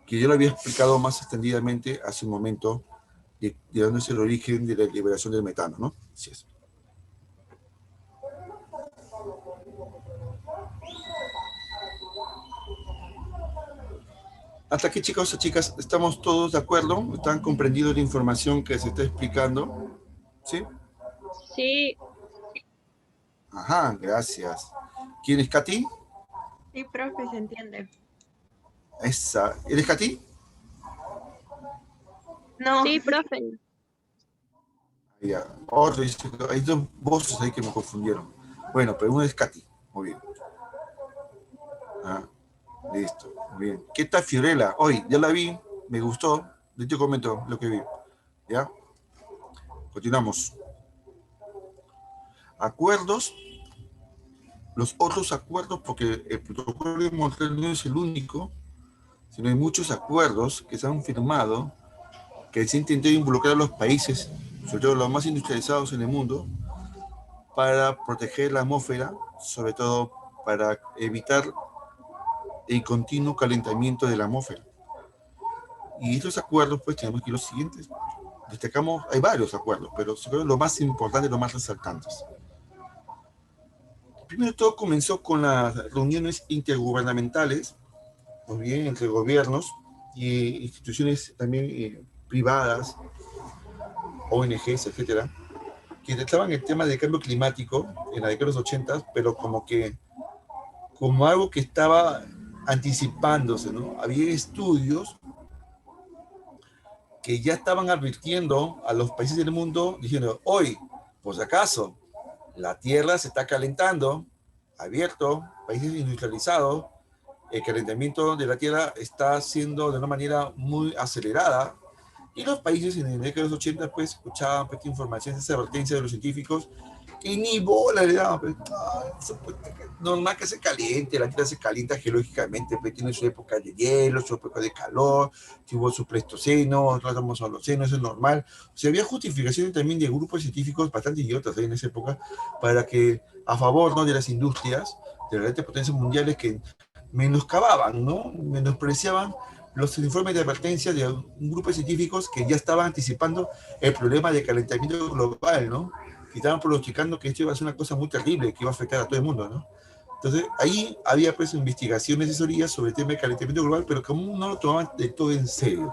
Que yo lo había explicado más extendidamente hace un momento de dónde es el origen de la liberación del metano, ¿no? Así es. Hasta aquí, chicos y chicas, ¿estamos todos de acuerdo? ¿Están comprendiendo la información que se está explicando? ¿Sí? Sí, Ajá, gracias. ¿Quién es Katy? sí, profe, se entiende. Esa. ¿Eres Katy? No. Sí, profe. Ya. Otro dice, hay dos voces ahí que me confundieron. Bueno, pero uno es Katy. Muy bien. Ah, listo. Muy bien. ¿Qué tal Fiorella? Hoy, ya la vi, me gustó. De hecho, comento lo que vi. ¿Ya? Continuamos. Acuerdos. Los otros acuerdos, porque el protocolo de Montreal no es el único, sino hay muchos acuerdos que se han firmado que se intentó involucrar a los países, sobre todo los más industrializados en el mundo, para proteger la atmósfera, sobre todo para evitar el continuo calentamiento de la atmósfera. Y estos acuerdos, pues tenemos que los siguientes. Destacamos, hay varios acuerdos, pero son los más importantes, los más resaltantes. Primero todo comenzó con las reuniones intergubernamentales, pues bien, entre gobiernos y instituciones también privadas, ONGs, etcétera, que trataban el tema del cambio climático en la década de los 80, pero como algo que estaba anticipándose, ¿no? Había estudios que ya estaban advirtiendo a los países del mundo, diciendo, hoy, por si acaso, la Tierra se está calentando, abierto, países industrializados, el calentamiento de la Tierra está siendo de una manera muy acelerada, y los países en la década de los 80 pues escuchaban pues, información, esa advertencia de los científicos, que ni bola le daban, pues, pues, normal que se caliente, la Tierra se calienta geológicamente, pues tiene su época de hielo, su época de calor, tuvo su pleistoceno, tratamos holoceno, eso es normal. O sea, había justificaciones también de grupos científicos bastante idiotas en esa época, para que a favor, ¿no?, de las industrias, de las grandes potencias mundiales que menoscababan, ¿no?, menospreciaban los informes de advertencia de un grupo de científicos que ya estaban anticipando el problema de calentamiento global, ¿no? Que estaban pronosticando que esto iba a ser una cosa muy terrible, que iba a afectar a todo el mundo, ¿no? Entonces, ahí había pues investigaciones y asesorías sobre el tema de calentamiento global, pero que aún no lo tomaban de todo en serio,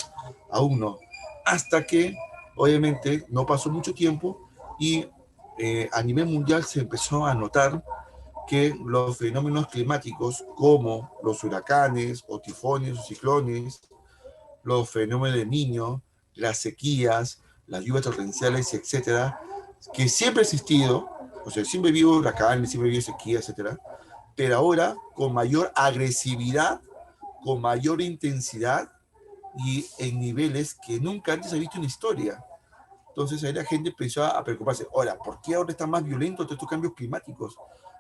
aún no. Hasta que, obviamente, no pasó mucho tiempo y a nivel mundial se empezó a notar que los fenómenos climáticos como los huracanes o tifones o ciclones, los fenómenos de Niño, las sequías, las lluvias torrenciales, etcétera, que siempre ha existido, o sea, siempre vivo huracanes, siempre vivo sequías, etcétera, pero ahora con mayor agresividad, con mayor intensidad y en niveles que nunca antes ha visto en la historia. Entonces ahí la gente empezó a preocuparse, ahora, ¿por qué ahora están más violentos todos estos cambios climáticos?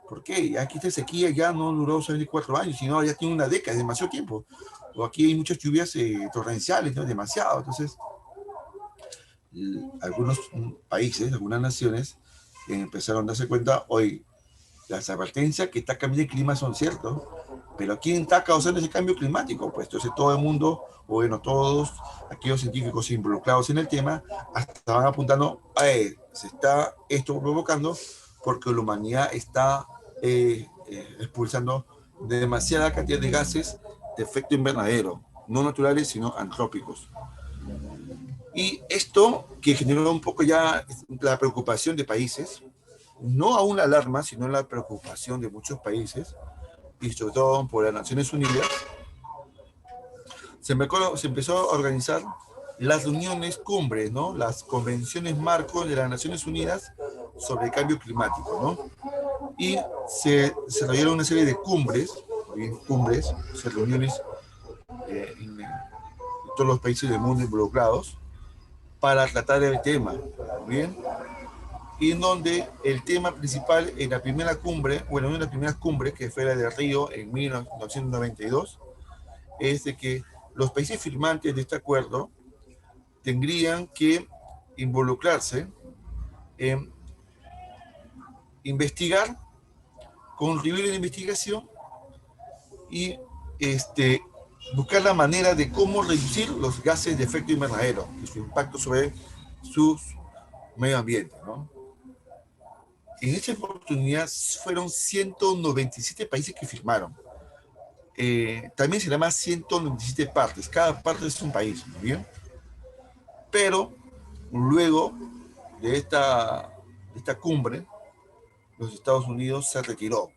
¿Por qué? Aquí esta sequía ya no duró solamente 4 años, sino ya tiene una década, es demasiado tiempo. O aquí hay muchas lluvias torrenciales, ¿no? Demasiado. Entonces, algunos países, algunas naciones, empezaron a darse cuenta, hoy, las advertencias que está cambiando el clima son ciertas, pero ¿quién está causando ese cambio climático? Pues entonces todo el mundo, o bueno, todos aquellos científicos involucrados en el tema, estaban apuntando, se está esto provocando porque la humanidad está expulsando demasiada cantidad de gases de efecto invernadero, no naturales, sino antrópicos. Y esto que generó un poco ya la preocupación de países, no aún la alarma, sino la preocupación de muchos países, y sobre todo por las Naciones Unidas, se empezó a organizar las reuniones cumbres, ¿no? Las convenciones marco de las Naciones Unidas sobre el cambio climático, ¿no? Y se desarrollaron una serie de cumbres, reuniones en todos los países del mundo involucrados para tratar el tema, ¿bien? Y en donde el tema principal en la primera cumbre, bueno, una de las primeras cumbres, que fue la de Río en 1992, es de que los países firmantes de este acuerdo tendrían que involucrarse en investigar, contribuir en la investigación y buscar la manera de cómo reducir los gases de efecto invernadero y su impacto sobre su medio ambiente, ¿no? En esta oportunidad fueron 197 países que firmaron. también se llama 197 partes. Cada parte es un país, ¿muy bien? Pero luego de esta cumbre, los Estados Unidos se retiró.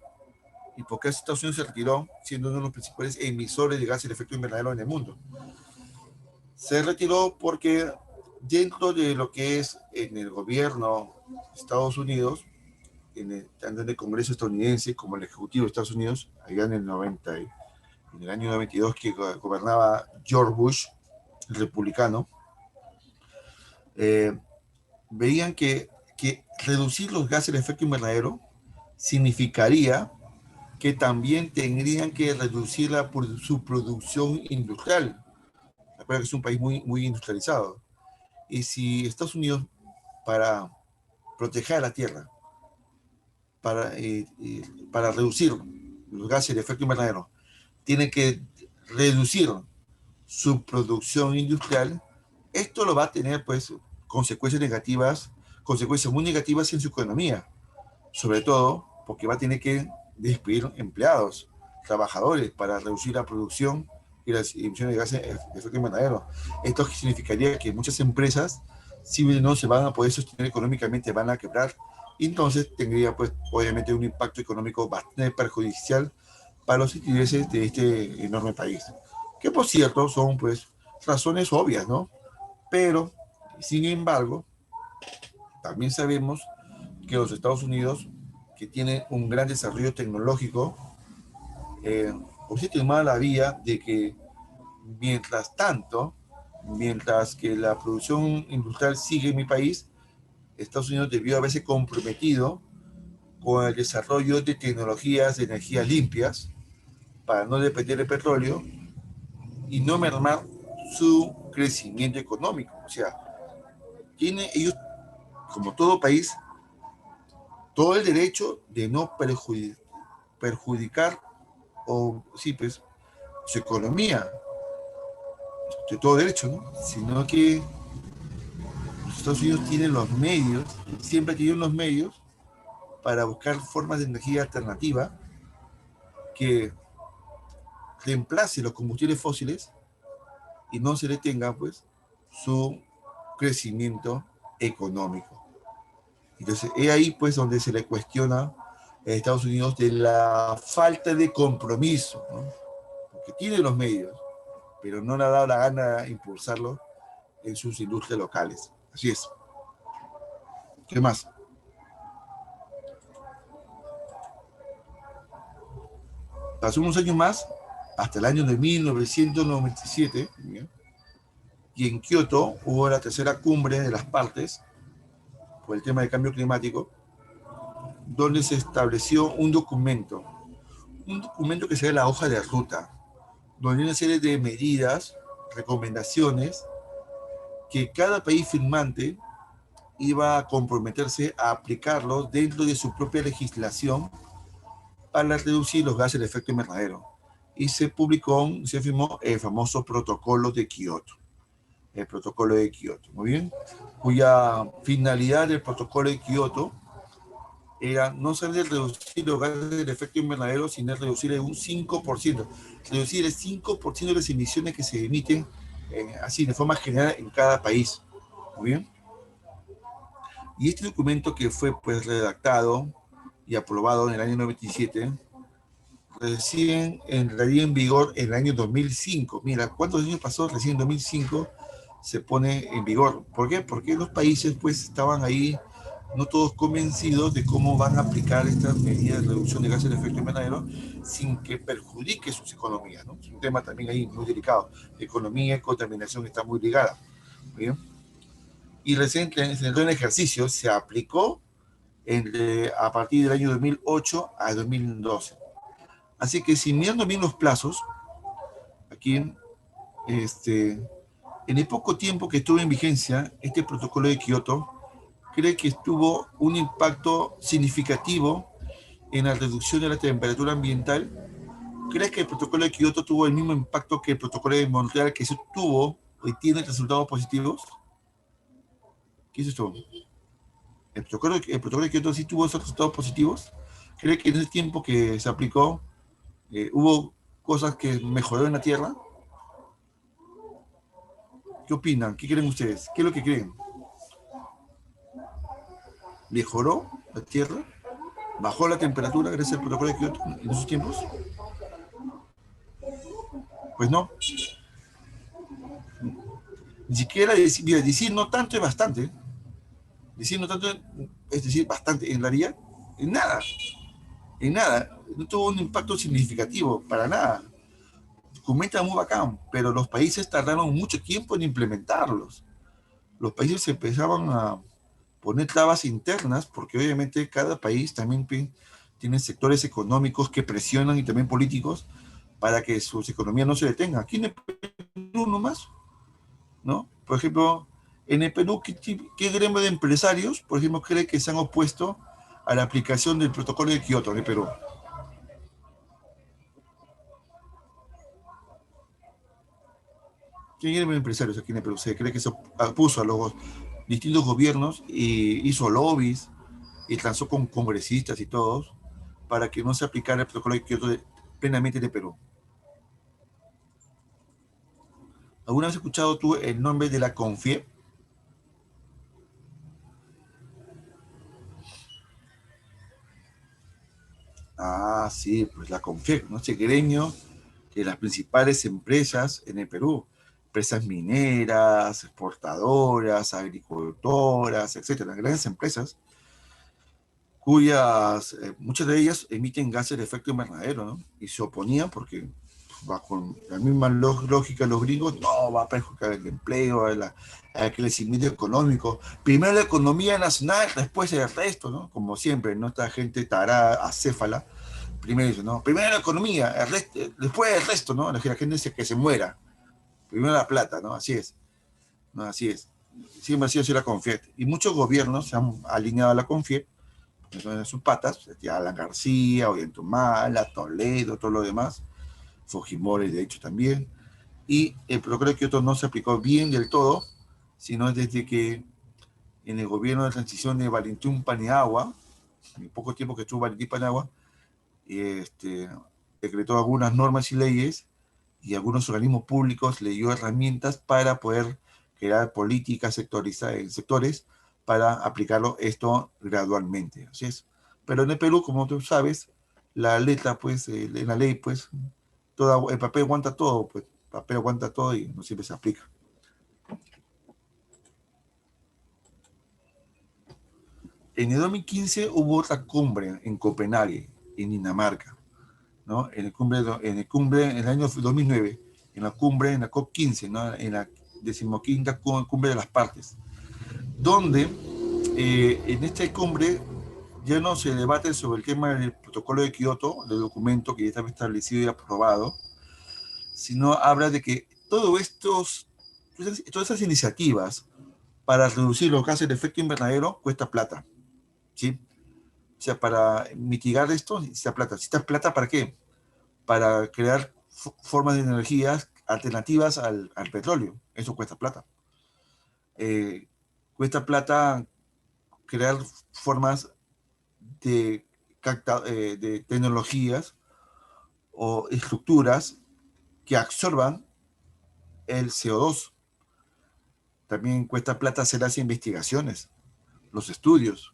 ¿Y por qué Estados Unidos se retiró siendo uno de los principales emisores de gases de efecto invernadero en el mundo? Se retiró porque dentro de lo que es en el gobierno de Estados Unidos, tanto en el Congreso estadounidense como en el Ejecutivo de Estados Unidos, allá en el año 92 que gobernaba George Bush, el republicano, veían que reducir los gases de efecto invernadero significaría que también tendrían que reducir su producción industrial. Recuerda que es un país muy, muy industrializado. Y si Estados Unidos, para proteger la tierra, para reducir los gases de efecto invernadero, tiene que reducir su producción industrial, esto lo va a tener pues consecuencias muy negativas en su economía, sobre todo porque va a tener que despedir empleados, trabajadores para reducir la producción y las emisiones de gases de efecto invernadero. Esto significaría que muchas empresas, si no se van a poder sostener económicamente, van a quebrar, y entonces tendría pues obviamente un impacto económico bastante perjudicial para los intereses de este enorme país, que por cierto son pues razones obvias, ¿no? Pero, sin embargo, también sabemos que los Estados Unidos, que tienen un gran desarrollo tecnológico, pues se tomaba la vía de que mientras que la producción industrial sigue en mi país, Estados Unidos debió haberse comprometido con el desarrollo de tecnologías de energías limpias para no depender del petróleo y no mermar su crecimiento económico. O sea, tienen ellos, como todo país, todo el derecho de no perjudicar o, sí, pues, su economía, de todo derecho, ¿no? Sino que los Estados Unidos tienen los medios, siempre tienen los medios para buscar formas de energía alternativa que reemplace los combustibles fósiles y no se detenga, pues, su crecimiento económico. Entonces, es ahí, pues, donde se le cuestiona a Estados Unidos de la falta de compromiso, ¿no? Porque tiene los medios, pero no le ha dado la gana de impulsarlo en sus industrias locales. Así es. ¿Qué más? Pasó unos años más, hasta el año de 1997, ¿ya? Y en Kioto hubo la tercera cumbre de las partes por el tema del cambio climático, donde se estableció un documento que sería la hoja de ruta, donde hay una serie de medidas, recomendaciones, que cada país firmante iba a comprometerse a aplicarlos dentro de su propia legislación para reducir los gases de efecto invernadero. Y se firmó el famoso protocolo de Kioto. El protocolo de Kioto, muy bien, cuya finalidad del protocolo de Kioto era no solamente reducir los gases de efecto invernadero, sino reducir en un 5%, reducir el 5% de las emisiones que se emiten así de forma general en cada país, muy bien. Y este documento que fue pues redactado y aprobado en el año 97, recién entraría en vigor en el año 2005. Mira, ¿cuántos años pasó? Recién en 2005 se pone en vigor. ¿Por qué? Porque los países pues estaban ahí no todos convencidos de cómo van a aplicar estas medidas de reducción de gases de efecto invernadero sin que perjudique sus economías, ¿no? Es un tema también ahí muy delicado. Economía y contaminación están muy ligadas. ¿Bien? Y recién se entró en ejercicio, se aplicó a partir del año 2008 a 2012. Así que si mirando bien los plazos, aquí en el poco tiempo que estuvo en vigencia este protocolo de Kioto, cree que tuvo un impacto significativo en la reducción de la temperatura ambiental. ¿Crees que el protocolo de Kioto tuvo el mismo impacto que el protocolo de Montreal, que se tuvo y tiene resultados positivos? ¿Qué es esto? ¿El protocolo de Kioto sí tuvo esos resultados positivos? ¿Cree que en ese tiempo que se aplicó hubo cosas que mejoró en la Tierra? ¿Qué opinan? ¿Qué creen ustedes? ¿Qué es lo que creen? ¿Mejoró la Tierra? ¿Bajó la temperatura gracias al protocolo de Kioto en esos tiempos? Pues no. Ni siquiera decir, mira, decir no tanto es bastante. Decir no tanto es decir bastante. En realidad, en nada. En nada. No tuvo un impacto significativo, para nada. Comenta muy bacán, pero los países tardaron mucho tiempo en implementarlos. Los países empezaban a poner trabas internas, porque obviamente cada país también tiene sectores económicos que presionan y también políticos para que sus economías no se detengan. Aquí en el Perú nomás, ¿no? Por ejemplo, en el Perú, ¿qué gremio de empresarios, por ejemplo, cree que se han opuesto a la aplicación del protocolo de Kioto en el Perú? ¿Qué gremio de empresarios aquí en el Perú se cree que se opuso a los distintos gobiernos y hizo lobbies y transó con congresistas y todos para que no se aplicara el protocolo de Kioto plenamente en el Perú? ¿Alguna vez has escuchado tú el nombre de la CONFIEP? Ah, sí, pues la CONFIEP, ¿no? Este gremio de las principales empresas en el Perú, empresas mineras, exportadoras, agricultoras, etcétera, grandes empresas cuyas, muchas de ellas emiten gases de efecto invernadero, ¿no? Y se oponían porque bajo la misma lógica de los gringos, no, va a perjudicar el empleo, el crecimiento económico. Primero la economía nacional, después el resto, ¿no? Como siempre, ¿no? Esta gente tarada, acéfala, primero dice, ¿no? Primero la economía, el resto, después el resto, ¿no? La gente dice que se muera. Primero la plata, ¿no? Así es. ¿No? Así es. Siempre ha sido así la CONFIEP. Y muchos gobiernos se han alineado a la CONFIEP, que son sus patas, Alan García, Ollanta, Toledo, todo lo demás. Fujimori, de hecho, también. Y el protocolo de Kioto no se aplicó bien del todo, sino desde que en el gobierno de transición de Valentín Paniagua, en el poco tiempo que estuvo Valentín Paniagua, decretó algunas normas y leyes y algunos organismos públicos le dio herramientas para poder crear políticas sectorizadas en sectores para aplicarlo esto gradualmente. Así es. Pero en el Perú, como tú sabes, la letra, pues, en la ley, pues, el papel aguanta todo, pues, el papel aguanta todo y no siempre se aplica. En el 2015 hubo otra cumbre en Copenhague, en Dinamarca, ¿no? En el año 2009, en la COP15, ¿no? En la 15ª cumbre de las partes, donde en esta cumbre ya no se debate sobre el tema del protocolo de Kioto, el documento que ya estaba establecido y aprobado, sino habla de que todas esas iniciativas para reducir los gases de efecto invernadero cuesta plata, ¿sí? O sea, para mitigar esto necesita plata. ¿Necesita plata para qué? Para crear formas de energías alternativas al petróleo. Eso cuesta plata. Cuesta plata crear formas de tecnologías o estructuras que absorban el CO2. También cuesta plata hacer las investigaciones, los estudios.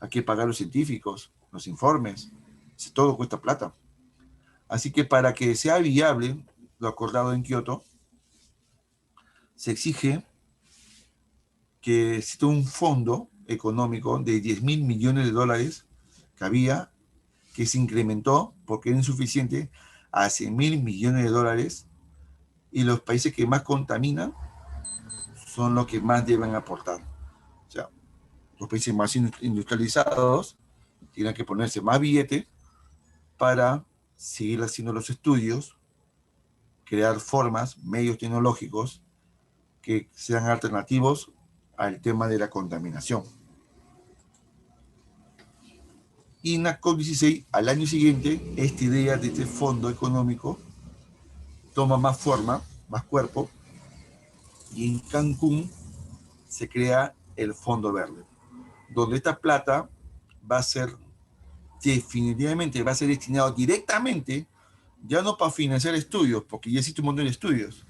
Hay que pagar a los científicos, los informes. Todo cuesta plata. Así que para que sea viable lo acordado en Kioto, se exige que exista un fondo económico de 10.000 millones de dólares que había, que se incrementó porque era insuficiente a 100.000 millones de dólares, y los países que más contaminan son los que más deben aportar. O sea, los países más industrializados tienen que ponerse más billete para seguir haciendo los estudios, crear formas, medios tecnológicos que sean alternativos al tema de la contaminación. Y en la COP16, al año siguiente, esta idea de este fondo económico toma más forma, más cuerpo, y en Cancún se crea el Fondo Verde, donde esta plata va a ser definitivamente, va a ser destinado directamente ya no para financiar estudios, porque ya existe un montón de estudios,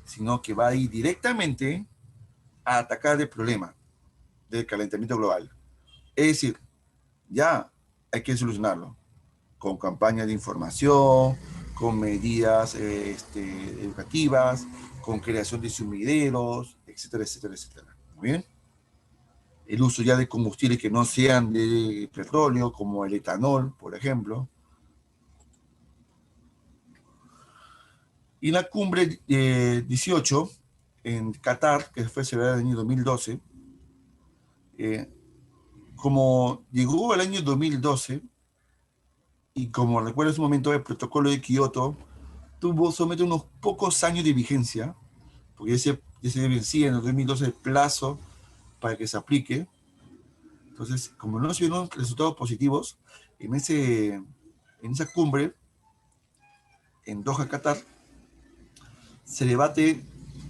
sino que va a ir directamente a atacar el problema del calentamiento global. Es decir, ya hay que solucionarlo con campañas de información, con medidas educativas, con creación de sumideros, etcétera, etcétera, etcétera. ¿Muy bien? El uso ya de combustibles que no sean de petróleo, como el etanol, por ejemplo. Y la cumbre 18 en Qatar, que fue celebrada en el año 2012, como llegó el año 2012, y como recuerdo en su momento, el protocolo de Kioto tuvo solamente unos pocos años de vigencia, porque ya se vencía en el 2012 el plazo para que se aplique. Entonces, como no se vieron resultados positivos, en esa cumbre, en Doha, Qatar, se debate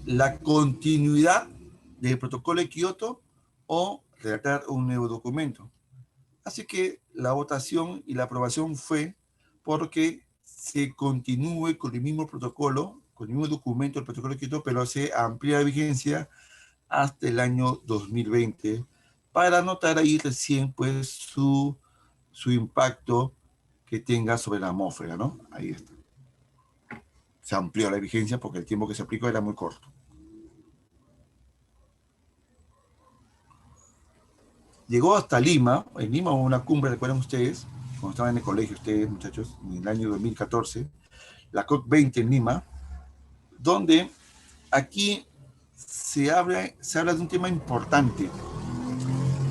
la continuidad del protocolo de Kioto o redactar un nuevo documento. Así que la votación y la aprobación fue porque se continúe con el mismo protocolo, con el mismo documento del protocolo de Kioto, pero se amplía la vigencia hasta el año 2020 para notar ahí recién pues su impacto que tenga sobre la atmósfera, ¿no? Ahí está. Se amplió la vigencia porque el tiempo que se aplicó era muy corto. Llegó hasta Lima. En Lima hubo una cumbre, recuerdan ustedes, cuando estaban en el colegio ustedes, muchachos, en el año 2014, la COP20 en Lima, donde aquí se habla de un tema importante.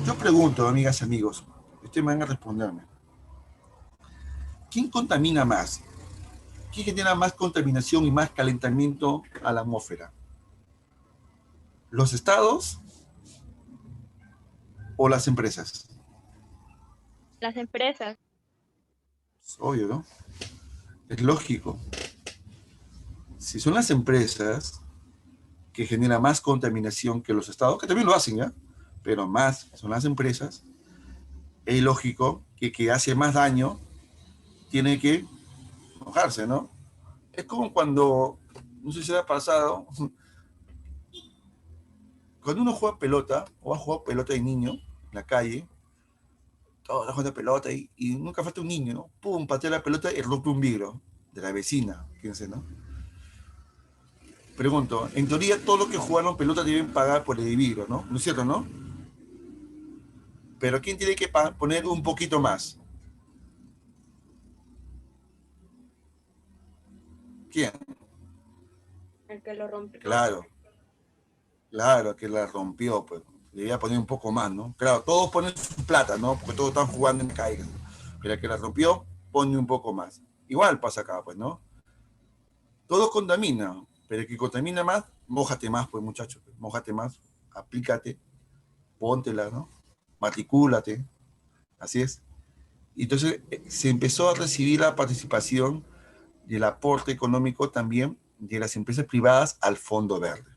Yo pregunto, amigas y amigos, ustedes me van a responderme. ¿Quién contamina más? ¿Quién genera más contaminación y más calentamiento a la atmósfera? ¿Los estados o las empresas? Las empresas. Es obvio, ¿no? Es lógico. Si son las empresas que generan más contaminación que los estados, que también lo hacen, ¿ya? Pero más son las empresas, es lógico que hace más daño tiene que enojarse, ¿no? Es como cuando, no sé si ha pasado, cuando uno juega pelota, o ha jugado pelota de niño, en la calle, todos jugando pelota, y nunca falta un niño, ¿no? Pum, patea la pelota y rompe un vidrio de la vecina, fíjense, ¿no? Pregunto, en teoría todos los que jugaron pelota deben pagar por el vidrio, ¿no? ¿No es cierto, no? Pero ¿quién tiene que poner un poquito más? ¿Quién? El que lo rompió. Claro, claro, que la rompió, pues. Debía poner un poco más, ¿no? Claro, todos ponen su plata, ¿no? Porque todos están jugando en caiga. Pero el que la rompió, pone un poco más. Igual pasa acá, pues, ¿no? Todo contamina, pero el que contamina más, mójate más, pues, muchachos. Mójate más, aplícate, póntela, ¿no? Matricúlate. Así es. Y entonces se empezó a recibir la participación y el aporte económico también de las empresas privadas al Fondo Verde.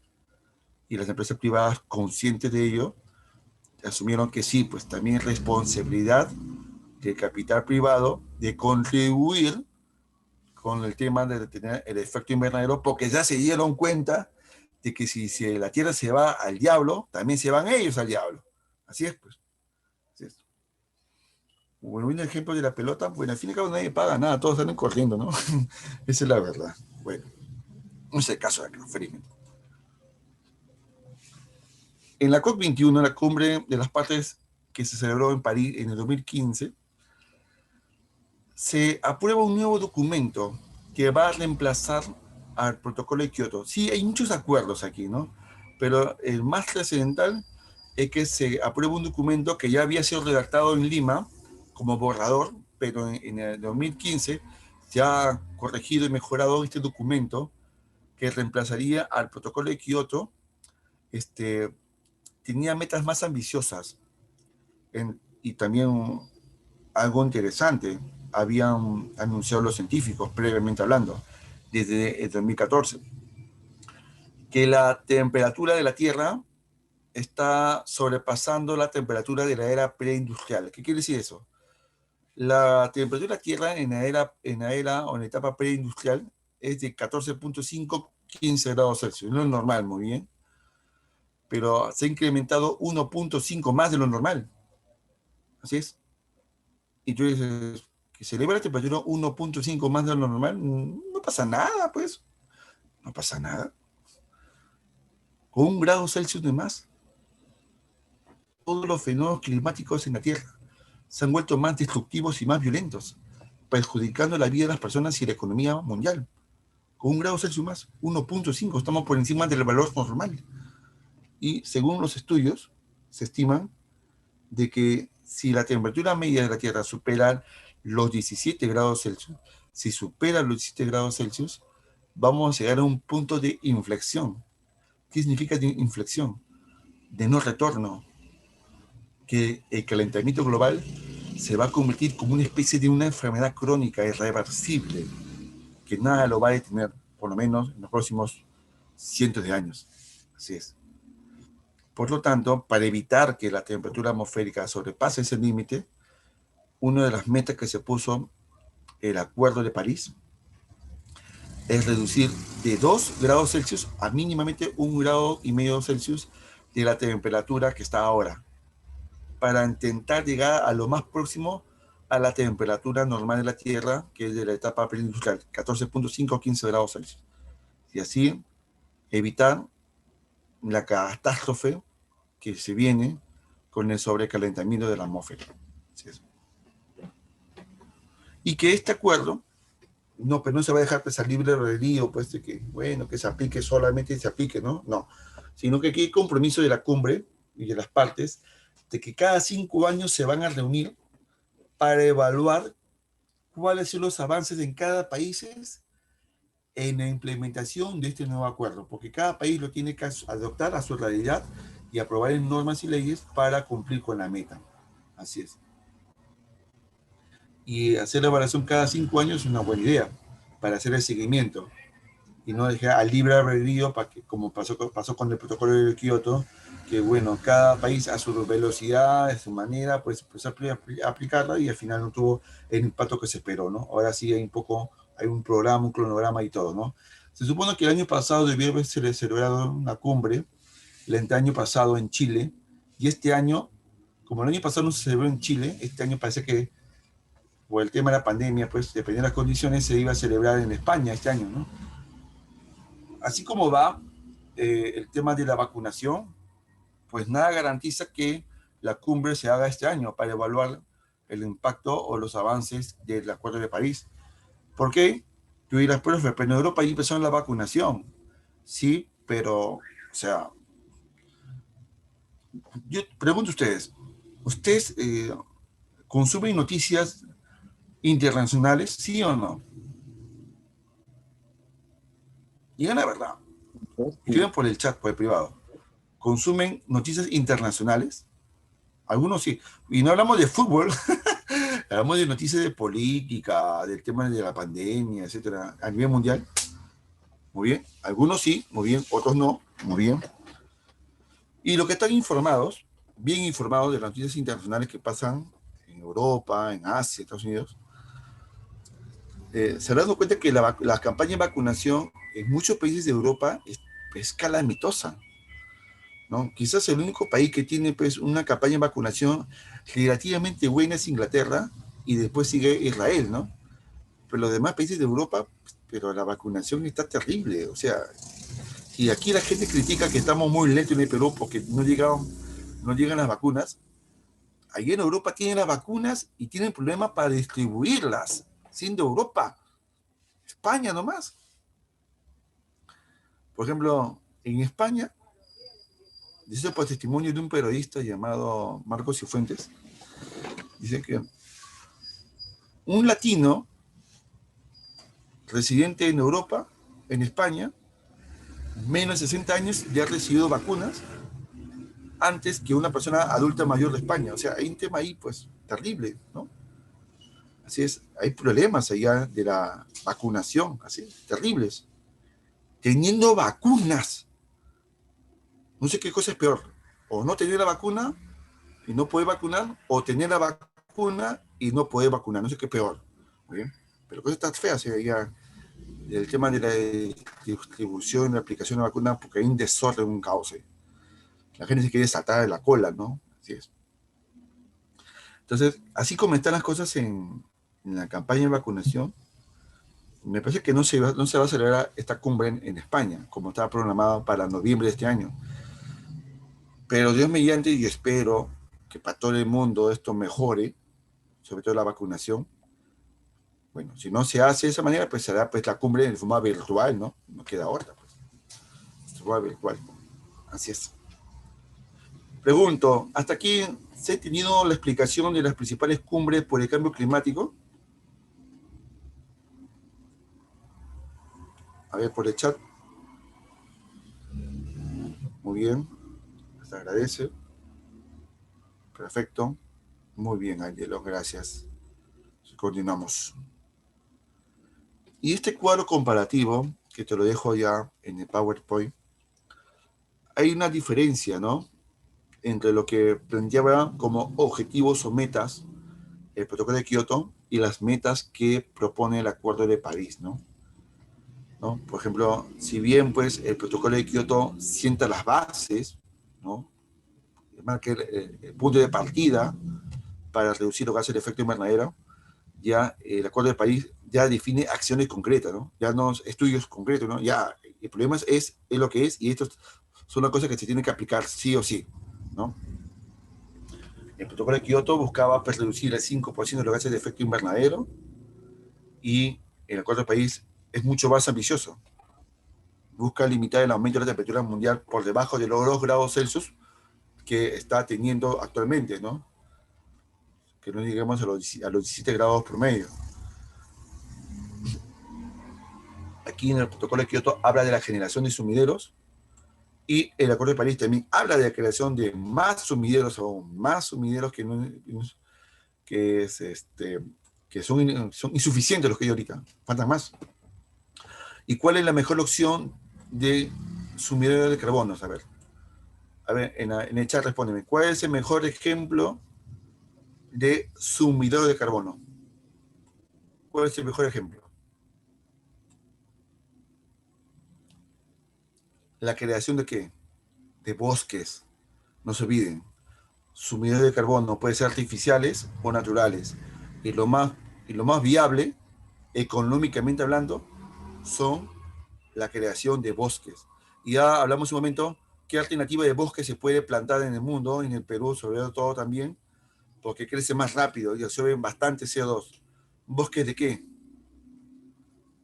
Y las empresas privadas, conscientes de ello, asumieron que sí, pues también es responsabilidad del capital privado de contribuir con el tema de detener el efecto invernadero, porque ya se dieron cuenta de que si la Tierra se va al diablo, también se van ellos al diablo. Así es, pues. Así es. Bueno, un ejemplo de la pelota, bueno, al fin y al cabo nadie paga nada, todos salen corriendo, ¿no? Esa es la verdad. Bueno, no es el caso de acá, felizmente. En la COP21, la cumbre de las partes que se celebró en París en el 2015, se aprueba un nuevo documento que va a reemplazar al protocolo de Kioto. Sí, hay muchos acuerdos aquí, ¿no? Pero el más trascendental es que se aprueba un documento que ya había sido redactado en Lima como borrador, pero en el 2015 se ha corregido y mejorado este documento que reemplazaría al protocolo de Kioto. Tenía metas más ambiciosas y también algo interesante habían anunciado los científicos previamente hablando desde el 2014, que la temperatura de la Tierra está sobrepasando la temperatura de la era preindustrial. ¿Qué quiere decir eso? La temperatura de la Tierra en la era o en la etapa preindustrial es de 14.5, 15 grados Celsius. No es normal, muy bien, pero se ha incrementado 1.5 más de lo normal. Así es. Y tú dices, que se eleva la temperatura 1.5 más de lo normal, no pasa nada, pues. No pasa nada. Con 1 grado Celsius de más, todos los fenómenos climáticos en la Tierra se han vuelto más destructivos y más violentos, perjudicando la vida de las personas y la economía mundial. Con 1 grado Celsius más, 1.5, estamos por encima del valor normal. Y según los estudios, se estima de que si la temperatura media de la Tierra supera los 17 grados Celsius, si supera los 17 grados Celsius, vamos a llegar a un punto de inflexión. ¿Qué significa de inflexión? De no retorno. Que el calentamiento global se va a convertir como una especie de una enfermedad crónica irreversible, que nada lo va a detener, por lo menos en los próximos cientos de años. Así es. Por lo tanto, para evitar que la temperatura atmosférica sobrepase ese límite, una de las metas que se puso el Acuerdo de París es reducir de 2 grados Celsius a mínimamente 1,5 grados Celsius de la temperatura que está ahora, para intentar llegar a lo más próximo a la temperatura normal de la Tierra, que es de la etapa preindustrial, 14.5 a 15 grados Celsius. Y así evitar la catástrofe que se viene con el sobrecalentamiento de la atmósfera. Así es. Y que este acuerdo pero no se va a dejar pensar libre albedrío, pues de que, bueno, que se aplique solamente y se aplique, ¿no? No, sino que aquí hay compromiso de la cumbre y de las partes de que cada 5 años se van a reunir para evaluar cuáles son los avances en cada país en la implementación de este nuevo acuerdo, porque cada país lo tiene que adoptar a su realidad y aprobar en normas y leyes para cumplir con la meta. Así es. Y hacer la evaluación cada 5 años es una buena idea para hacer el seguimiento y no dejar al libre albedrío, para que, como pasó con el protocolo de Kioto, que bueno, cada país a su velocidad, a su manera, pues aplicarla y al final no tuvo el impacto que se esperó, ¿no? Ahora sí hay un programa, un cronograma y todo, ¿no? Se supone que el año pasado debió haberse celebrado una cumbre, el año pasado en Chile, y este año, como el año pasado no se celebró en Chile, este año parece que por el tema de la pandemia, pues dependiendo de las condiciones, se iba a celebrar en España este año, ¿no? Así como va el tema de la vacunación, pues nada garantiza que la cumbre se haga este año para evaluar el impacto o los avances del Acuerdo de París. ¿Por qué? Tú dirás, pero en Europa ya empezó la vacunación. Sí, pero, o sea, yo pregunto a ustedes, ¿ustedes consumen noticias internacionales, sí o no? Digan la verdad. Escriban por el chat, por el privado. ¿Consumen noticias internacionales? Algunos sí. Y no hablamos de fútbol, hablamos de noticias de política, del tema de la pandemia, etcétera, a nivel mundial. Muy bien. Algunos sí, muy bien. Otros no, muy bien. Y los que están informados, bien informados de las noticias internacionales que pasan en Europa, en Asia, Estados Unidos, se han dado cuenta que la campaña de vacunación en muchos países de Europa es calamitosa, ¿no? Quizás el único país que tiene pues, una campaña de vacunación relativamente buena es Inglaterra y después sigue Israel, ¿no? Pero los demás países de Europa, pero la vacunación está terrible, o sea, y aquí la gente critica que estamos muy lentos en el Perú porque no llegan las vacunas. Allí en Europa tienen las vacunas y tienen problemas para distribuirlas, siendo Europa, España nomás. Por ejemplo, en España, dice por testimonio de un periodista llamado Marcos Cifuentes, dice que un latino residente en Europa, en España, menos de 60 años, ya ha recibido vacunas antes que una persona adulta mayor de España. O sea, hay un tema ahí, pues, terrible, ¿no? Así es, hay problemas allá de la vacunación, así, terribles. Teniendo vacunas, no sé qué cosa es peor, o no tener la vacuna y no poder vacunar, o tener la vacuna y no poder vacunar. No sé qué es peor. ¿Muy bien? Pero cosas tan feas ya el tema de la distribución y la aplicación de vacuna, porque hay un desorden, un caos. La gente se quiere saltar de la cola, ¿no? Así es. Entonces, así como están las cosas en la campaña de vacunación, me parece que no se va a celebrar esta cumbre en España, como estaba programado para noviembre de este año. Pero Dios mediante, yo espero que para todo el mundo esto mejore, sobre todo la vacunación. Bueno, si no se hace de esa manera, pues será pues la cumbre en forma virtual, ¿no? No queda otra, pues. Forma virtual. Así es. Pregunto, ¿hasta aquí se ha tenido la explicación de las principales cumbres por el cambio climático? A ver, por el chat. Muy bien. Les agradece. Perfecto. Muy bien, Angelo. Gracias. Continuamos. Y este cuadro comparativo, que te lo dejo ya en el PowerPoint, hay una diferencia, ¿no? Entre lo que planteaba como objetivos o metas el protocolo de Kioto y las metas que propone el Acuerdo de París, ¿no? Por ejemplo, si bien pues el protocolo de Kioto sienta las bases, ¿no? Marca el punto de partida para reducir los gases de efecto invernadero, ya el Acuerdo de París ya define acciones concretas, ¿no? Ya no estudios concretos, ¿no? Ya el problema es lo que es y esto son las cosas que se tienen que aplicar sí o sí, ¿no? El protocolo de Kioto buscaba pues, reducir el 5% de los gases de efecto invernadero y el Acuerdo de París es mucho más ambicioso. Busca limitar el aumento de la temperatura mundial por debajo de los 2 grados Celsius que está teniendo actualmente, ¿no? Que no lleguemos a los 17 grados promedio. Aquí en el protocolo de Kioto habla de la generación de sumideros y el Acuerdo de París también habla de la creación de más sumideros o más sumideros que son insuficientes los que hay ahorita, faltan más. ¿Y cuál es la mejor opción de sumidero de carbono? A ver, en el chat respóndeme, ¿cuál es el mejor ejemplo de sumidero de carbono? ¿Cuál es el mejor ejemplo? La creación de ¿qué? De bosques. No se olviden, sumidores de carbono pueden ser artificiales o naturales. Y lo más viable, económicamente hablando, son la creación de bosques. Y ya hablamos un momento qué alternativa de bosque se puede plantar en el mundo, en el Perú, sobre todo también, porque crece más rápido y absorben bastante CO2. ¿Bosques de qué?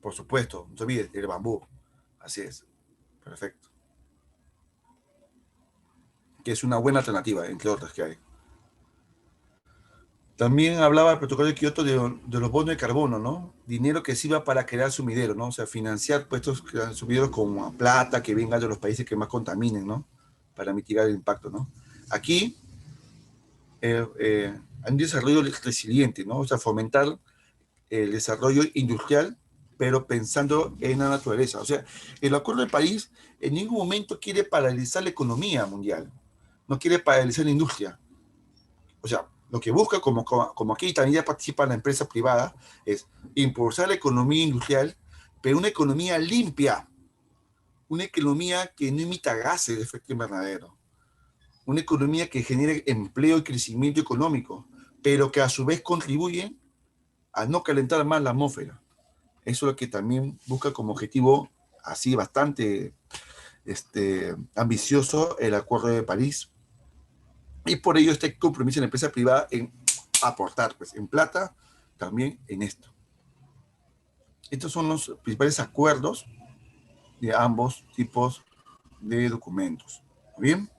Por supuesto, no se olvide, el bambú. Así es. Perfecto. Que es una buena alternativa, entre otras que hay. También hablaba el protocolo de Kioto de los bonos de carbono, ¿no? Dinero que sirva para crear sumideros, ¿no? O sea, financiar pues, estos sumideros con plata que venga de los países que más contaminen, ¿no? Para mitigar el impacto, ¿no? Aquí hay un desarrollo resiliente, ¿no? O sea, fomentar el desarrollo industrial, pero pensando en la naturaleza. O sea, el Acuerdo de París en ningún momento quiere paralizar la economía mundial, no quiere paralizar la industria. O sea, lo que busca, como aquí también ya participa la empresa privada, es impulsar la economía industrial, pero una economía limpia, una economía que no emita gases de efecto invernadero, una economía que genere empleo y crecimiento económico, pero que a su vez contribuye a no calentar más la atmósfera. Eso es lo que también busca como objetivo, así bastante ambicioso, el Acuerdo de París. Y por ello este compromiso de la empresa privada en aportar, pues, en plata, también en esto. Estos son los principales acuerdos de ambos tipos de documentos. ¿Bien?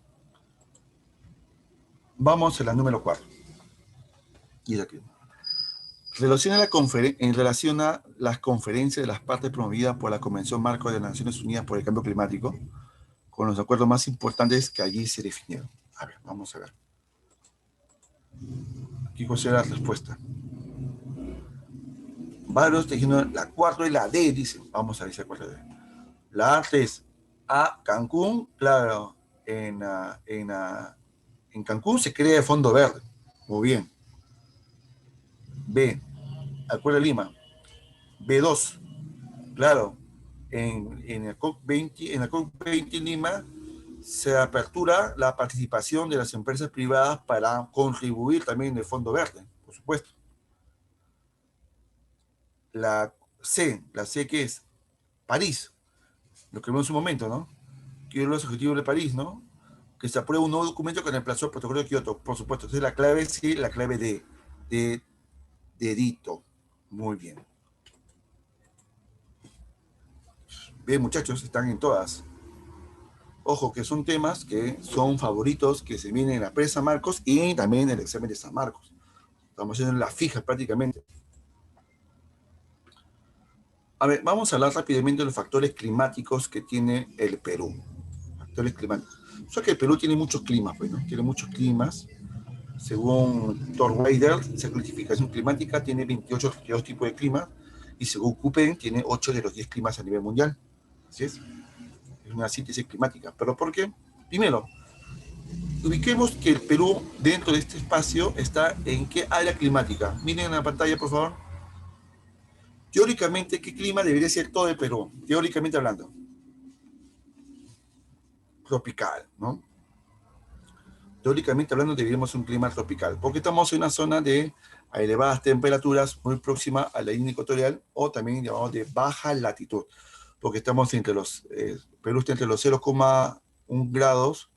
Vamos a la número 4. Y es aquí. En relación a las conferencias de las partes promovidas por la Convención Marco de las Naciones Unidas por el Cambio Climático, con los acuerdos más importantes que allí se definieron. A ver, vamos a ver. Aquí considera la respuesta. Varios diciendo la 4 y la D, dicen. Vamos a ver si la 4 y la D. La A es A, Cancún, claro, en Cancún se crea el Fondo Verde. Muy bien. B, Acuerdo de Lima. B2, claro, en el COP20, en la COP20 en Lima se apertura la participación de las empresas privadas para contribuir también en el Fondo Verde, por supuesto. La C que es París, lo que vimos en su momento, ¿no? Que los objetivos de París, ¿no? Que se apruebe un nuevo documento que reemplazó el protocolo de Kioto, por supuesto. Entonces la clave sí, la clave de dedito. Muy bien. Bien, muchachos, están en todas. Ojo, que son temas que son favoritos, que se vienen en la presa Marcos y también en el examen de San Marcos. Estamos haciendo la fija prácticamente. A ver, vamos a hablar rápidamente de los factores climáticos que tiene el Perú. Factores climáticos. O sea que el Perú tiene muchos climas, pues, ¿no? Tiene muchos climas. Según Torweider, esa clasificación climática tiene 28 tipos de clima y según Köppen tiene 8 de los 10 climas a nivel mundial. Así es. Es una síntesis climática. ¿Pero por qué? Primero, ubiquemos que el Perú, dentro de este espacio, está en qué área climática. Miren en la pantalla, por favor. Teóricamente, ¿qué clima debería ser todo el Perú? Teóricamente hablando. Tropical, ¿no? Teóricamente hablando, deberíamos un clima tropical, porque estamos en una zona de elevadas temperaturas muy próxima a la línea ecuatorial, o también llamamos de baja latitud, porque estamos entre los, Perú está entre los 0,1 grados,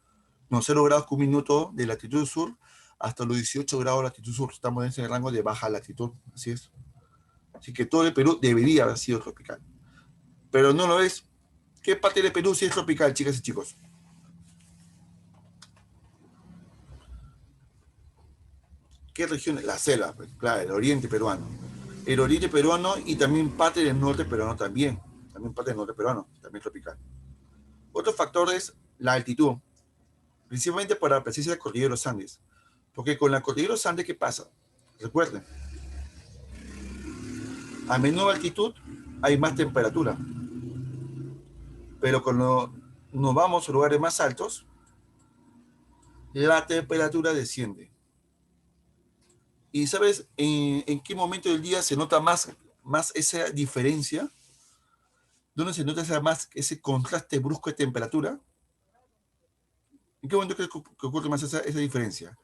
no, 0 grados por minuto de latitud sur, hasta los 18 grados de latitud sur. Estamos en ese rango de baja latitud, así es. Así que todo el Perú debería haber sido tropical, pero no lo es. ¿Qué parte del Perú sí es tropical, chicas y chicos? ¿Qué regiones? La selva, pues, claro, el oriente peruano. El oriente peruano y también parte del norte peruano también. También parte del norte peruano, también tropical. Otro factor es la altitud, principalmente por la presencia de la cordillera de los Andes. Porque con la cordillera de los Andes, ¿qué pasa? Recuerden, a menor altitud hay más temperatura. Pero cuando nos vamos a lugares más altos, la temperatura desciende. ¿Y sabes en qué momento del día se nota más esa diferencia? ¿Dónde se nota más ese contraste brusco de temperatura? ¿En qué momento crees que ocurre más esa diferencia?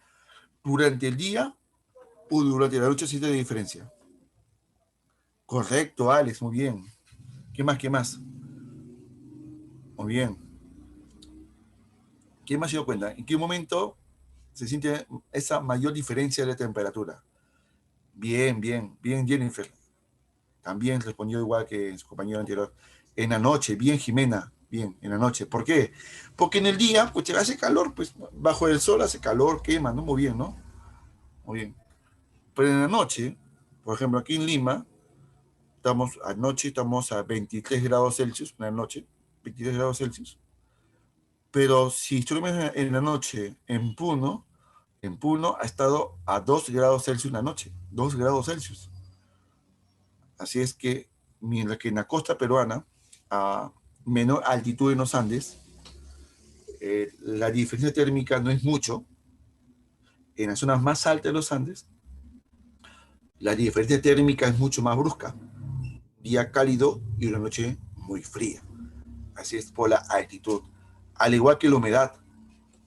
¿Durante el día o durante la noche siente la diferencia? Correcto, Alex, muy bien. ¿Qué más? ¿Qué más? Muy bien. ¿Quién más se dio cuenta? ¿En qué momento se siente esa mayor diferencia de temperatura? Bien, bien, bien, Jennifer. También respondió igual que su compañero anterior. En la noche, bien, Jimena, bien, en la noche. ¿Por qué? Porque en el día, pues hace calor, pues bajo el sol hace calor, quema, ¿no? Muy bien, ¿no? Muy bien. Pero en la noche, por ejemplo, aquí en Lima, estamos a 23 grados Celsius, en la noche, 23 grados Celsius. Pero si estuvimos en la noche en Puno ha estado a 2 grados Celsius en la noche, 2 grados Celsius. Así es que, mientras que en la costa peruana, a menor altitud en los Andes, la diferencia térmica no es mucho. En las zonas más altas de los Andes, la diferencia térmica es mucho más brusca. Día cálido y una noche muy fría. Así es por la altitud. Al igual que la humedad,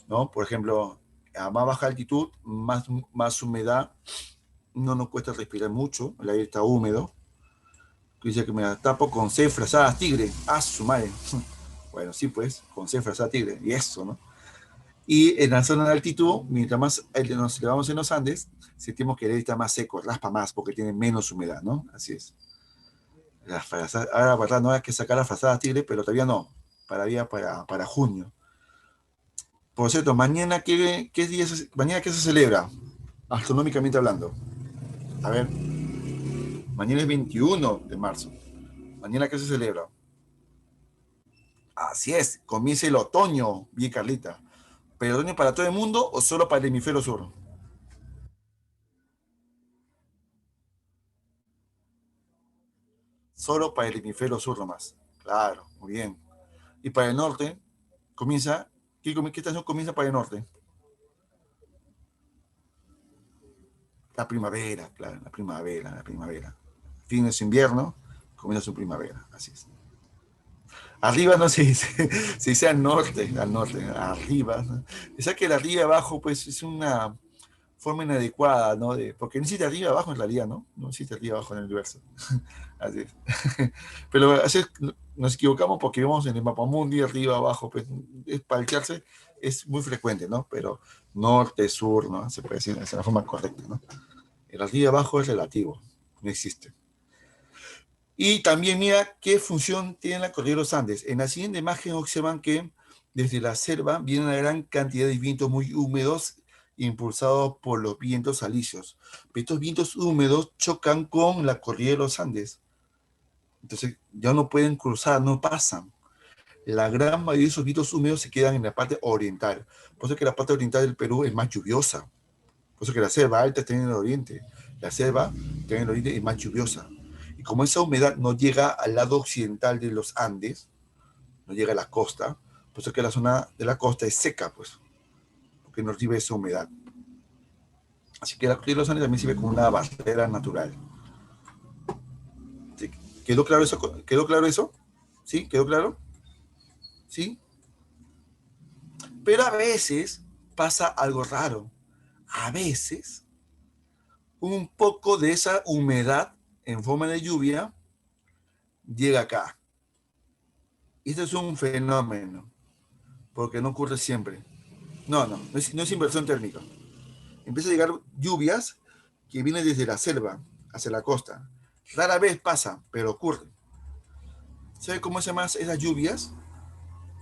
¿no? Por ejemplo, a más baja altitud, más humedad, no nos cuesta respirar mucho, el aire está húmedo. Dice que me la tapo con C frazadas tigre. Ah, su madre. Bueno, sí, pues, con C frazada tigre. Y eso, ¿no? Y en la zona de altitud, mientras más nos elevamos en los Andes, sentimos que el aire está más seco, raspa más porque tiene menos humedad, ¿no? Así es. Ahora, verdad, no hay que sacar las frazadas tigre, pero todavía no. Para junio. Por cierto, mañana, ¿qué día mañana qué se celebra? Astronómicamente hablando. A ver, mañana es 21 de marzo. ¿Mañana qué se celebra? Así es, comienza el otoño, bien Carlita. ¿Pero otoño para todo el mundo o solo para el hemisferio sur? Solo para el hemisferio sur nomás. Claro, muy bien. Y para el norte, comienza, ¿qué estación comienza para el norte? La primavera, claro, la primavera, la primavera. Fin de su invierno, comienza su primavera, así es. Arriba no se dice, se dice al norte, arriba, ¿no? O sea que el arriba y abajo, pues, es una forma inadecuada, ¿no? Porque no existe arriba y abajo en realidad, ¿no? No existe arriba y abajo en el universo. Así es. Pero así es, nos equivocamos porque vemos en el mapamundi arriba, abajo, pues, es paltearse es muy frecuente, ¿no? Pero norte, sur, ¿no? Se puede decir, es la forma correcta, ¿no? El arriba y abajo es relativo, no existe. Y también mira qué función tiene la cordillera de los Andes. En la siguiente imagen observan que desde la selva viene una gran cantidad de vientos muy húmedos impulsados por los vientos alisios. Estos vientos húmedos chocan con la cordillera de los Andes. Entonces ya no pueden cruzar, no pasan. La gran mayoría de esos vientos húmedos se quedan en la parte oriental. Por eso que la parte oriental del Perú es más lluviosa. Por eso que la selva alta está en el oriente. La selva está en el oriente es más lluviosa. Y como esa humedad no llega al lado occidental de los Andes, no llega a la costa, por eso que la zona de la costa es seca, pues, porque no recibe esa humedad. Así que la cordillera de los Andes también sirve como una barrera natural. ¿Sí? ¿Quedó claro eso? ¿Quedó claro eso? ¿Sí? ¿Quedó claro? ¿Sí? Pero a veces pasa algo raro. A veces un poco de esa humedad en forma de lluvia llega acá. Y este es un fenómeno, porque no ocurre siempre. No es inversión térmica. Empieza a llegar lluvias que vienen desde la selva hacia la costa. Rara vez pasa, pero ocurre. ¿Sabe cómo se llaman esas lluvias?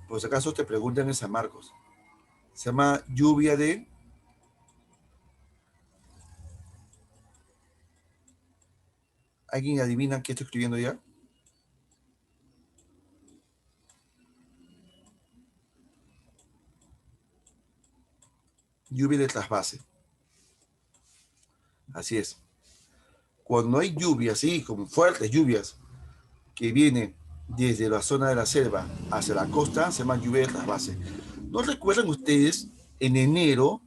Pues acaso te preguntan en San Marcos. Se llama lluvia de... ¿Alguien adivina qué estoy escribiendo ya? Lluvia de trasvase. Así es. Cuando hay lluvias, sí, como fuertes lluvias, que vienen desde la zona de la selva hacia la costa, se llama lluvia de trasvase. ¿No recuerdan ustedes en enero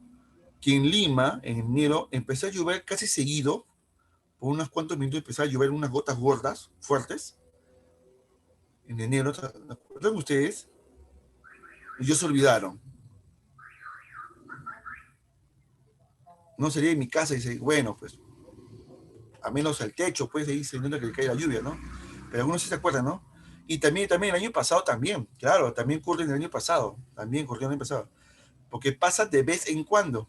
que en Lima, en enero, empezó a llover casi seguido? Por unos cuantos minutos empezó a llover unas gotas gordas, fuertes. En enero, ¿recuerdan ustedes? Y ellos se olvidaron. No sería en mi casa y dice, bueno, pues, a menos el techo, pues, ahí se nota que le cae la lluvia, ¿no? Pero algunos sí se acuerdan, ¿no? Y también el año pasado también, claro, también ocurre en el año pasado, también ocurrió el año pasado, porque pasa de vez en cuando,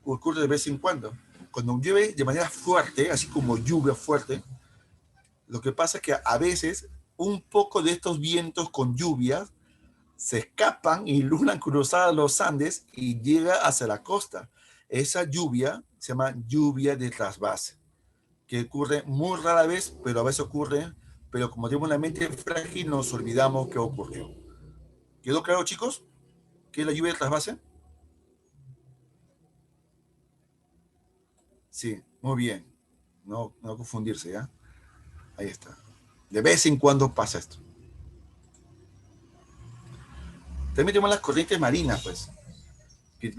ocurre de vez en cuando. Cuando llueve de manera fuerte, así como lluvia fuerte, lo que pasa es que a veces un poco de estos vientos con lluvias se escapan y logran cruzar los Andes y llega hacia la costa. Esa lluvia se llama lluvia de trasvase, que ocurre muy rara vez, pero a veces ocurre, pero como tenemos una mente frágil, nos olvidamos que ocurrió. ¿Quedó claro, chicos? ¿Qué es la lluvia de trasvase? Sí, muy bien. No confundirse, ¿ya? Ahí está. De vez en cuando pasa esto. También tenemos las corrientes marinas, pues, que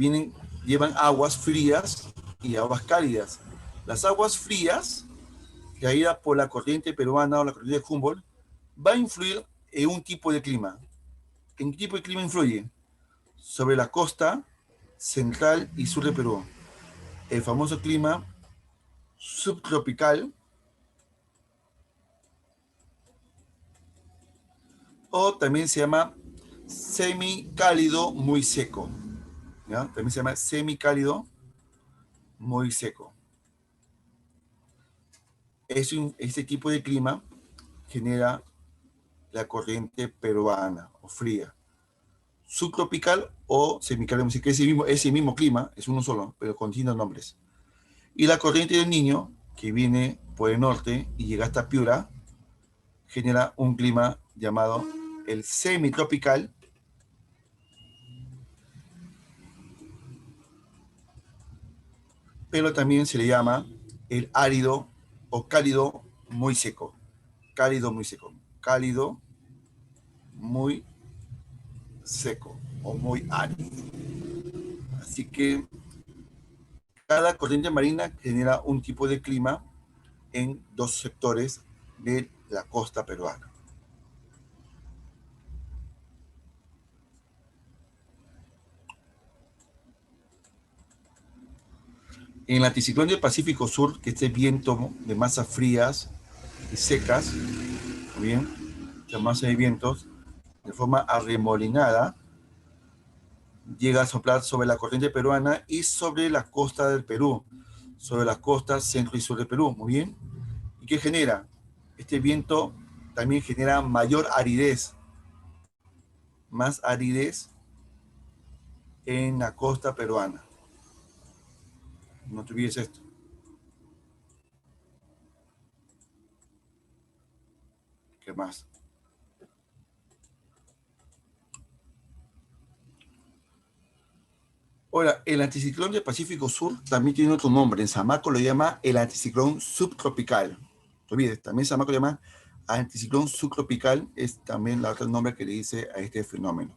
llevan aguas frías y aguas cálidas. Las aguas frías, traídas por la corriente peruana o la corriente de Humboldt, va a influir en un tipo de clima. ¿En qué tipo de clima influye? Sobre la costa central y sur de Perú. El famoso clima subtropical o también se llama semicálido muy seco. ¿Ya? También se llama semicálido muy seco. Este tipo de clima genera la corriente peruana o fría. Subtropical o semicálido muy seco. Ese mismo clima, es uno solo, pero con distintos nombres. Y la corriente del Niño, que viene por el norte y llega hasta Piura, genera un clima llamado el semitropical, pero también se le llama el árido o cálido muy seco. Cálido muy seco. Cálido muy seco o muy árido. Así que Cada corriente marina genera un tipo de clima en dos sectores de la costa peruana. En el anticiclón del Pacífico Sur, que este viento de masas frías y secas, bien, la masa de vientos, de forma arremolinada, llega a soplar sobre la corriente peruana y sobre la costa del Perú, sobre las costas centro y sur del Perú, muy bien. ¿Y qué genera? Este viento también genera mayor aridez, más aridez en la costa peruana. No te olvides esto. ¿Qué más? Ahora, el anticiclón del Pacífico Sur también tiene otro nombre. En Samaco lo llama el anticiclón subtropical. No te olvides, también Samaco lo llama anticiclón subtropical, es también el otro nombre que le dice a este fenómeno.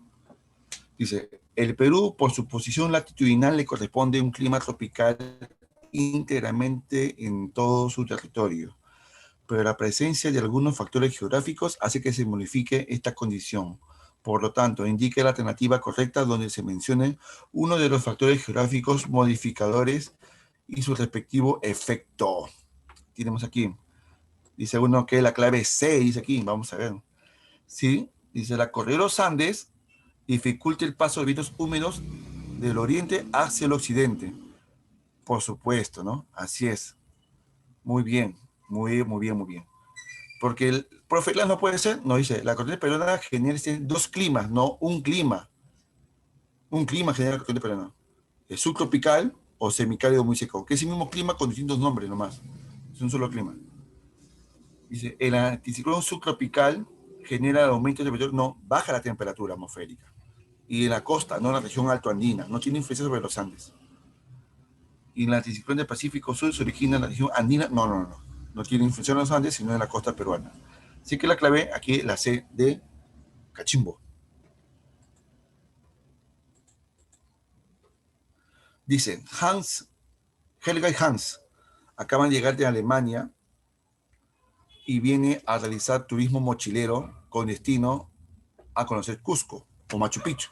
Dice, el Perú, por su posición latitudinal, le corresponde un clima tropical íntegramente en todo su territorio, pero la presencia de algunos factores geográficos hace que se modifique esta condición. Por lo tanto, indique la alternativa correcta donde se mencione uno de los factores geográficos modificadores y su respectivo efecto. Tenemos aquí, dice uno que la clave C, dice aquí, vamos a ver. Sí, dice la corriente de los Andes dificulta el paso de vientos húmedos del oriente hacia el occidente. Por supuesto, ¿no? Así es. Muy bien, muy bien, muy bien. Porque el profe Glass no puede ser, no dice, la corriente peruana genera dos climas, no un clima. Un clima genera la corriente peruana. Es subtropical o semicálido muy seco, que es el mismo clima con distintos nombres nomás. Es un solo clima. Dice, el anticiclón subtropical genera el aumento de temperatura, no, baja la temperatura atmosférica. Y en la costa, no en la región altoandina, no tiene influencia sobre los Andes. Y en el anticiclón del Pacífico Sur se origina en la región andina, no tiene influencia en los Andes, sino en la costa peruana. Así que la clave aquí, la C de Cachimbo. Dice, Helga y Hans acaban de llegar de Alemania y viene a realizar turismo mochilero con destino a conocer Cusco o Machu Picchu.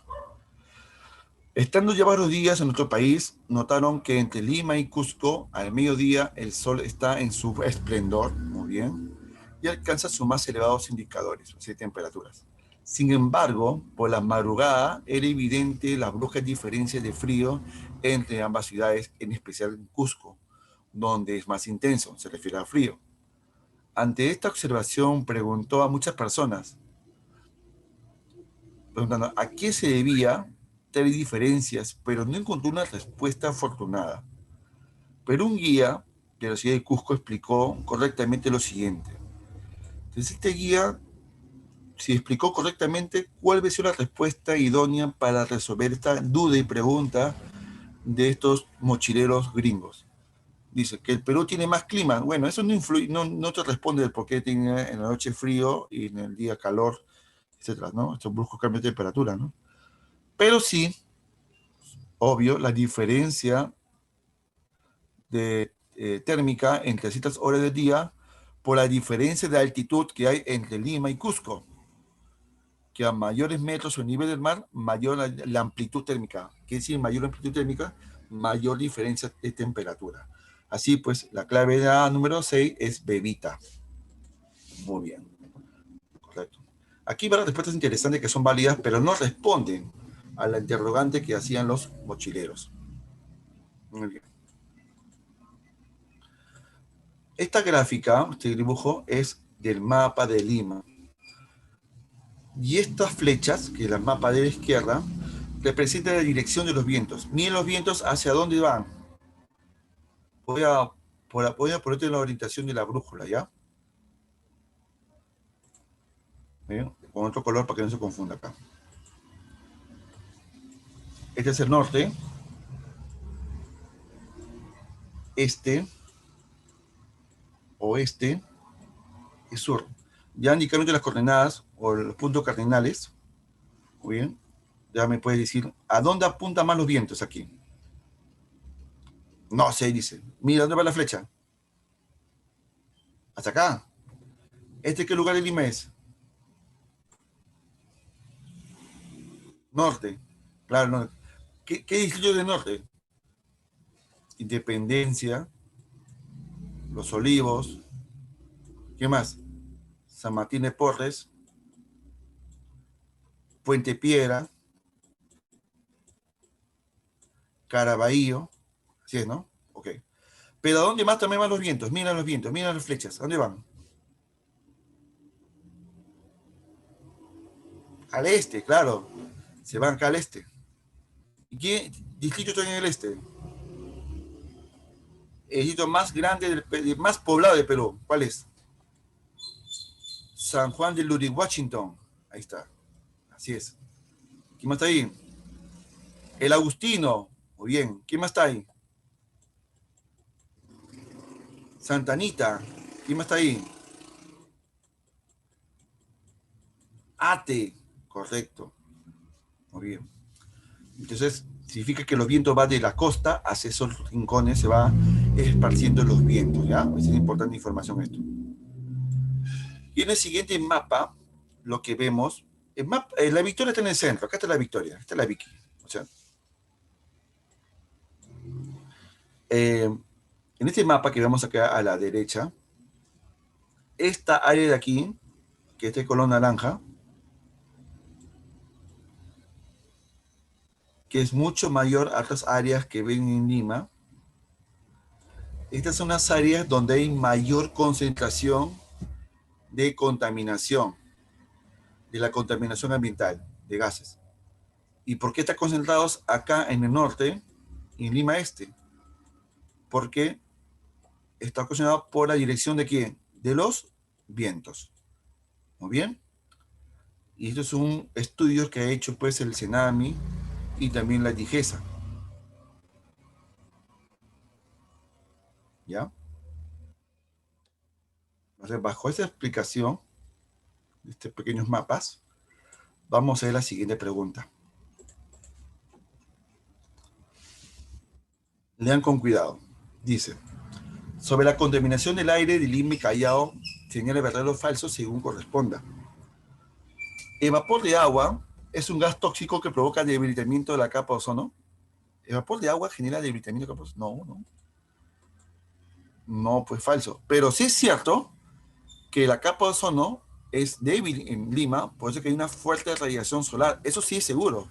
Estando ya varios días en nuestro país, notaron que entre Lima y Cusco, al mediodía, el sol está en su esplendor, muy bien, y alcanza sus más elevados indicadores, de temperaturas. Sin embargo, por la madrugada era evidente la brusca diferencia de frío entre ambas ciudades, en especial en Cusco, donde es más intenso, se refiere al frío. Ante esta observación preguntó a muchas personas, preguntando a qué se debía tal diferencias, pero no encontró una respuesta afortunada. Pero un guía de la ciudad de Cusco explicó correctamente lo siguiente. Entonces este guía se explicó correctamente cuál debe ser la respuesta idónea para resolver esta duda y pregunta de estos mochileros gringos. Dice que el Perú tiene más clima. Bueno, eso no influye, no te responde del por qué tiene en la noche frío y en el día calor, etcétera, ¿no? Estos bruscos cambios de temperatura, ¿no? Pero sí, obvio, la diferencia de térmica entre ciertas horas del día por la diferencia de altitud que hay entre Lima y Cusco, que a mayores metros sobre el nivel del mar, mayor la amplitud térmica. Quiere decir, mayor amplitud térmica, mayor diferencia de temperatura. Así pues, la clave de la número 6 es bebita. Muy bien. Correcto. Aquí van las respuestas interesantes que son válidas, pero no responden a la interrogante que hacían los mochileros. Muy bien. Esta gráfica, este dibujo, es del mapa de Lima. Y estas flechas, que es el mapa de la izquierda, representan la dirección de los vientos. Miren los vientos hacia dónde van. Voy a ponerte la orientación de la brújula, ¿ya? ¿Bien? Con otro color para que no se confunda acá. Este es el norte. Este, oeste y sur. Ya indicaron las coordenadas o los puntos cardinales. Muy bien. Ya me puedes decir a dónde apuntan más los vientos aquí. No sé, dice. Mira, ¿dónde va la flecha? Hasta acá. ¿Qué lugar de Lima es? Norte. Claro, norte. ¿Qué distrito de norte? Independencia, Los Olivos, ¿qué más? San Martín de Porres, Puente Piedra, Caraballo, así es, ¿no? Ok. Pero ¿a dónde más también van los vientos? Mira los vientos, mira las flechas, ¿a dónde van? Al este, claro, se van acá al este. ¿Y qué distrito está en el este? El distrito más grande, más poblado de Perú, ¿cuál es? San Juan de Luriwachington, ahí está, así es. ¿Quién más está ahí? El Agustino, muy bien. ¿Quién más está ahí? Santa Anita, ¿quién más está ahí? Ate, correcto, muy bien. Entonces, significa que los vientos van de la costa hacia esos rincones, se va esparciendo los vientos, ¿ya? Es importante información esto. Y en el siguiente mapa, lo que vemos, la Victoria está en el centro, acá está la Victoria, esta es la Vicky. O sea, en este mapa que vemos acá a la derecha, esta área de aquí, que este color naranja, que es mucho mayor a otras áreas que ven en Lima, estas son las áreas donde hay mayor concentración de contaminación, de la contaminación ambiental, de gases. ¿Y por qué están concentrados acá en el norte, en Lima Este? Porque está ocasionado por la dirección de quién? De los vientos. ¿Muy bien? Y estos son estudios que ha hecho pues el CENAMI y también la DIGESA. ¿Ya? Entonces, bajo esa explicación de estos pequeños mapas, vamos a ver la siguiente pregunta. Lean con cuidado. Dice, sobre la contaminación del aire de Lima y Callao, señale verdadero o falso según corresponda. El vapor de agua es un gas tóxico que provoca debilitamiento de la capa de ozono. ¿El vapor de agua genera debilitamiento de la capa de ozono? No, no. No, pues falso. Pero sí es cierto que la capa de ozono es débil en Lima, por eso que hay una fuerte radiación solar. Eso sí es seguro.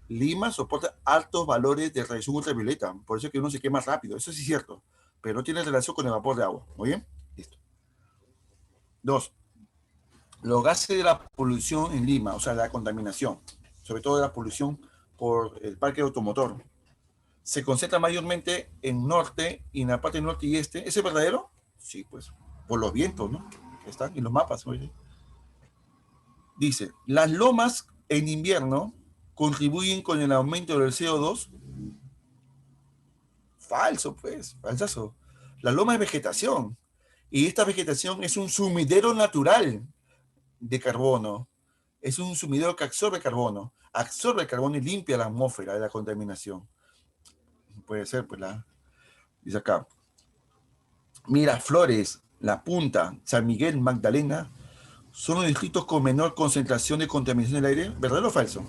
Lima soporta altos valores de radiación ultravioleta, por eso que uno se quema rápido. Eso sí es cierto. Pero no tiene relación con el vapor de agua. ¿Muy bien? Listo. Dos, los gases de la polución en Lima, o sea, la contaminación, sobre todo de la polución por el parque automotor, se concentra mayormente en norte y en la parte norte y este. ¿Ese es verdadero? Sí, pues, por los vientos, ¿no? Están en los mapas. Oye. Dice, las lomas en invierno contribuyen con el aumento del CO2. Falso, pues, falsazo. La loma es vegetación y esta vegetación es un sumidero natural de carbono. Es un sumidero que absorbe carbono y limpia la atmósfera de la contaminación. Puede ser, pues, dice acá. Miraflores, La Punta, San Miguel, Magdalena, son los distritos con menor concentración de contaminación del aire. ¿Verdadero o falso?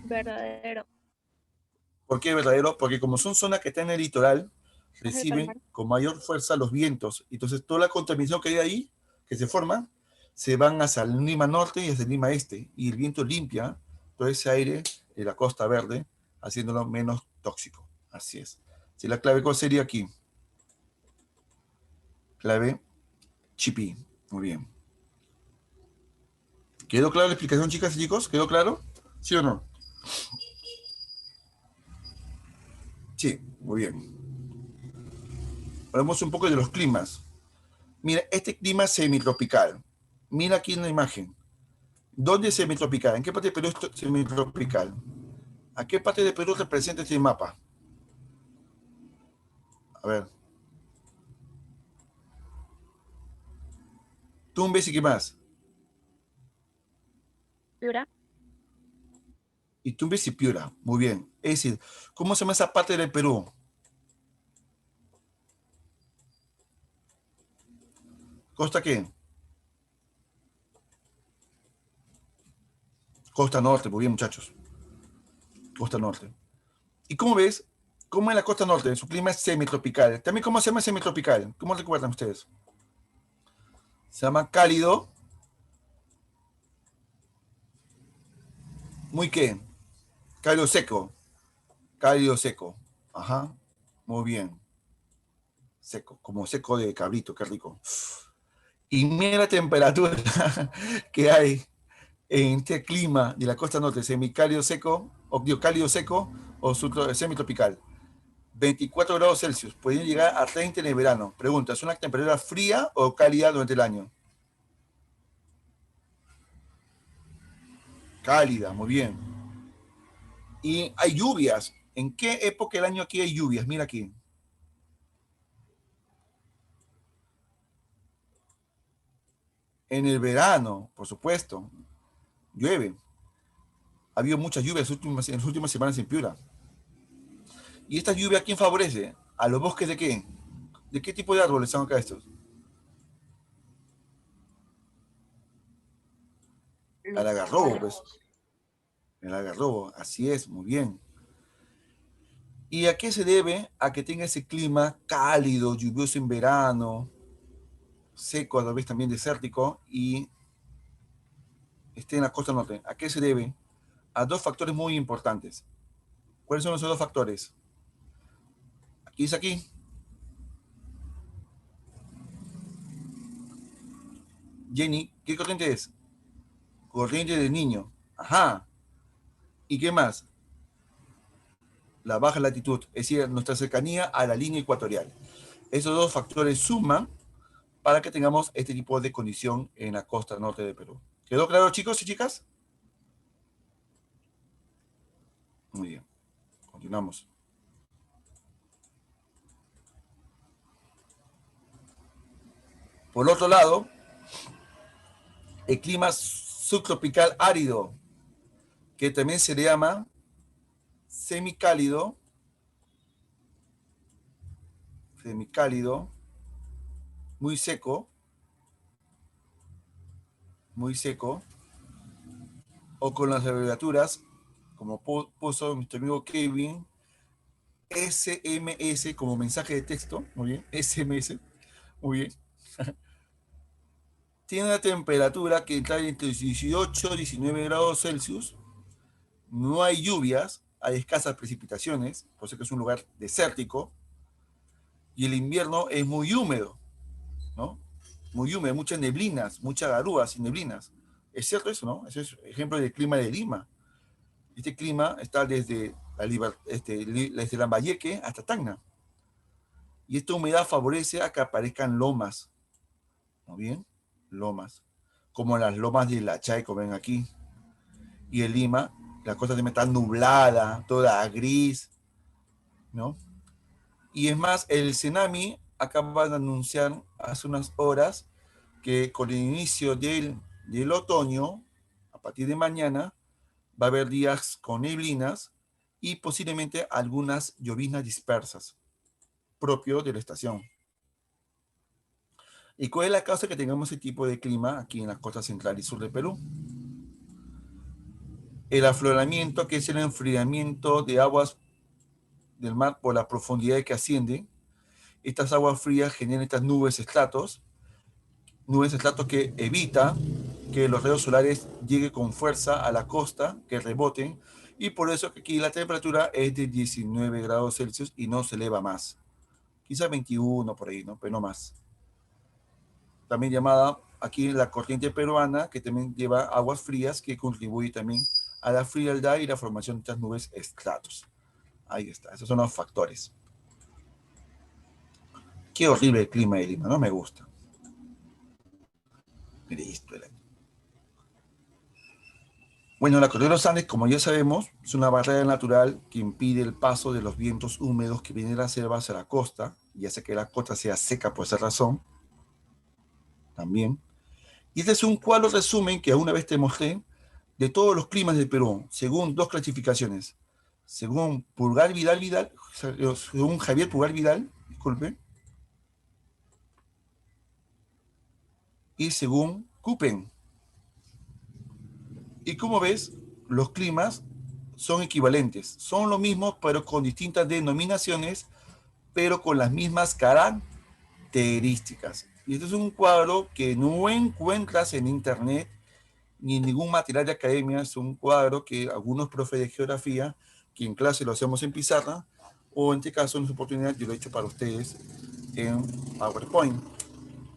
Verdadero. ¿Por qué verdadero? Porque como son zonas que están en el litoral, Es el palmar. reciben con mayor fuerza los vientos. Entonces toda la contaminación que hay ahí, que se forma, se van hacia el Lima Norte y hacia el Lima Este. Y el viento limpia todo ese aire de la Costa Verde, haciéndolo menos tóxico. Así es. Si la clave, ¿cuál sería aquí? Clave Chipí. Muy bien. ¿Quedó clara la explicación, chicas y chicos? ¿Quedó claro? ¿Sí o no? Sí, muy bien. Hablamos un poco de los climas. Mira, este clima es semitropical. Mira aquí en la imagen. ¿Dónde es semitropical? ¿En qué parte de Perú es semitropical? ¿A qué parte de Perú representa este mapa? A ver. Tumbes y qué más. Piura. Y Tumbes y Piura. Muy bien. Es decir, ¿cómo se llama esa parte del Perú? ¿Costa qué? Costa Norte. Muy bien, muchachos. Costa Norte. ¿Y cómo ves? ¿Cómo es la costa norte? Su clima es semitropical. También, ¿cómo se llama semitropical? ¿Cómo recuerdan ustedes? Se llama cálido. ¿Muy qué? Cálido seco. Cálido seco. Ajá. Muy bien. Seco. Como seco de cabrito. Qué rico. Y mira la temperatura que hay en este clima de la costa norte. Semicálido seco. O digo, cálido seco o semitropical. 24 grados Celsius. Pueden llegar a 30 en el verano. Pregunta, ¿es una temperatura fría o cálida durante el año? Cálida, muy bien. Y hay lluvias. ¿En qué época del año aquí hay lluvias? Mira aquí. En el verano, por supuesto. Llueve. Ha habido muchas lluvias en las últimas semanas en Piura. ¿Y esta lluvia a quién favorece? ¿A los bosques de qué? ¿De qué tipo de árboles son acá estos? Al Los algarrobo, pues. álamos. El algarrobo, así es, muy bien. ¿Y a qué se debe? A que tenga ese clima cálido, lluvioso en verano, seco, a la vez también desértico, y esté en la costa norte. ¿A qué se debe? A dos factores muy importantes. ¿Cuáles son esos dos factores? Aquí es aquí. Jenny, ¿qué corriente es? Corriente del Niño. Ajá. ¿Y qué más? La baja latitud, es decir, nuestra cercanía a la línea ecuatorial. Esos dos factores suman para que tengamos este tipo de condición en la costa norte de Perú. ¿Quedó claro, chicos y chicas? Muy bien. Continuamos. Por otro lado, el clima subtropical árido, que también se le llama semicálido, muy seco, o con las abreviaturas, como puso nuestro amigo Kevin, SMS como mensaje de texto, muy bien, SMS, muy bien. Tiene una temperatura que está entre 18 y 19 grados Celsius, no hay lluvias, hay escasas precipitaciones, por eso que es un lugar desértico, y el invierno es muy húmedo, ¿no? Muy húmedo, muchas neblinas, muchas garúas y neblinas. ¿Es cierto eso, no? Ese es ejemplo del clima de Lima. Este clima está desde desde Lambayeque hasta Tacna. Y esta humedad favorece a que aparezcan lomas, ¿no bien? Lomas, como las lomas de La Chay, como ven aquí. Y en Lima, la cosa también está nublada, toda gris, ¿no? Y es más, el Tsunami acaba de anunciar hace unas horas que con el inicio del otoño, a partir de mañana, va a haber días con neblinas y posiblemente algunas lloviznas dispersas, propio de la estación. ¿Y cuál es la causa que tengamos ese tipo de clima aquí en la costa central y sur de Perú? El afloramiento, que es el enfriamiento de aguas del mar por la profundidad que asciende. Estas aguas frías generan estas nubes estratos que evita que los rayos solares lleguen con fuerza a la costa, que reboten, y por eso que aquí la temperatura es de 19 grados Celsius y no se eleva más. Quizás 21 por ahí, ¿no? Pero no más. También llamada aquí la corriente peruana, que también lleva aguas frías, que contribuye también a la frialdad y la formación de estas nubes estratos. Ahí está, esos son los factores. Qué horrible el clima de Lima, no me gusta. Mire esto. Bueno, la cordillera de los Andes, como ya sabemos, es una barrera natural que impide el paso de los vientos húmedos que vienen de la selva hacia la costa, y hace que la costa sea seca por esa razón, también. Y este es un cuadro resumen que una vez te mostré de todos los climas del Perú, según dos clasificaciones, según Pulgar Vidal, según Javier Pulgar Vidal, disculpe, y según Köppen. Y como ves, los climas son equivalentes, son lo mismo, pero con distintas denominaciones, pero con las mismas características. Y este es un cuadro que no encuentras en internet ni en ningún material de academia. Es un cuadro que algunos profes de geografía, que en clase lo hacemos en pizarra, o en este caso, en su oportunidad, yo lo he hecho para ustedes en PowerPoint.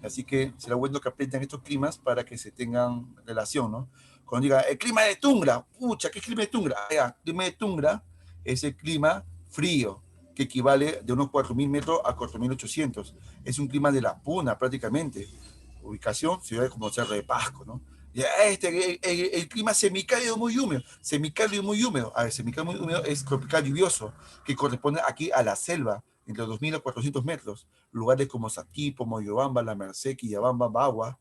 Así que será bueno que aprendan estos climas para que se tengan relación, ¿no? Cuando diga el clima de tundra, pucha, ¿qué es clima de tundra? El clima de tundra es el clima frío, que equivale de unos 4.000 metros a 4.800. Es un clima de la puna prácticamente. Ubicación, ciudades como Cerro de Pasco, ¿no? El clima semicálido muy húmedo. Semicálido muy húmedo. A ver, semicálido muy húmedo es tropical lluvioso, que corresponde aquí a la selva, entre 2.000 a 400 metros. Lugares como Satipo, Moyobamba, La Merced, Quillabamba, Bagua,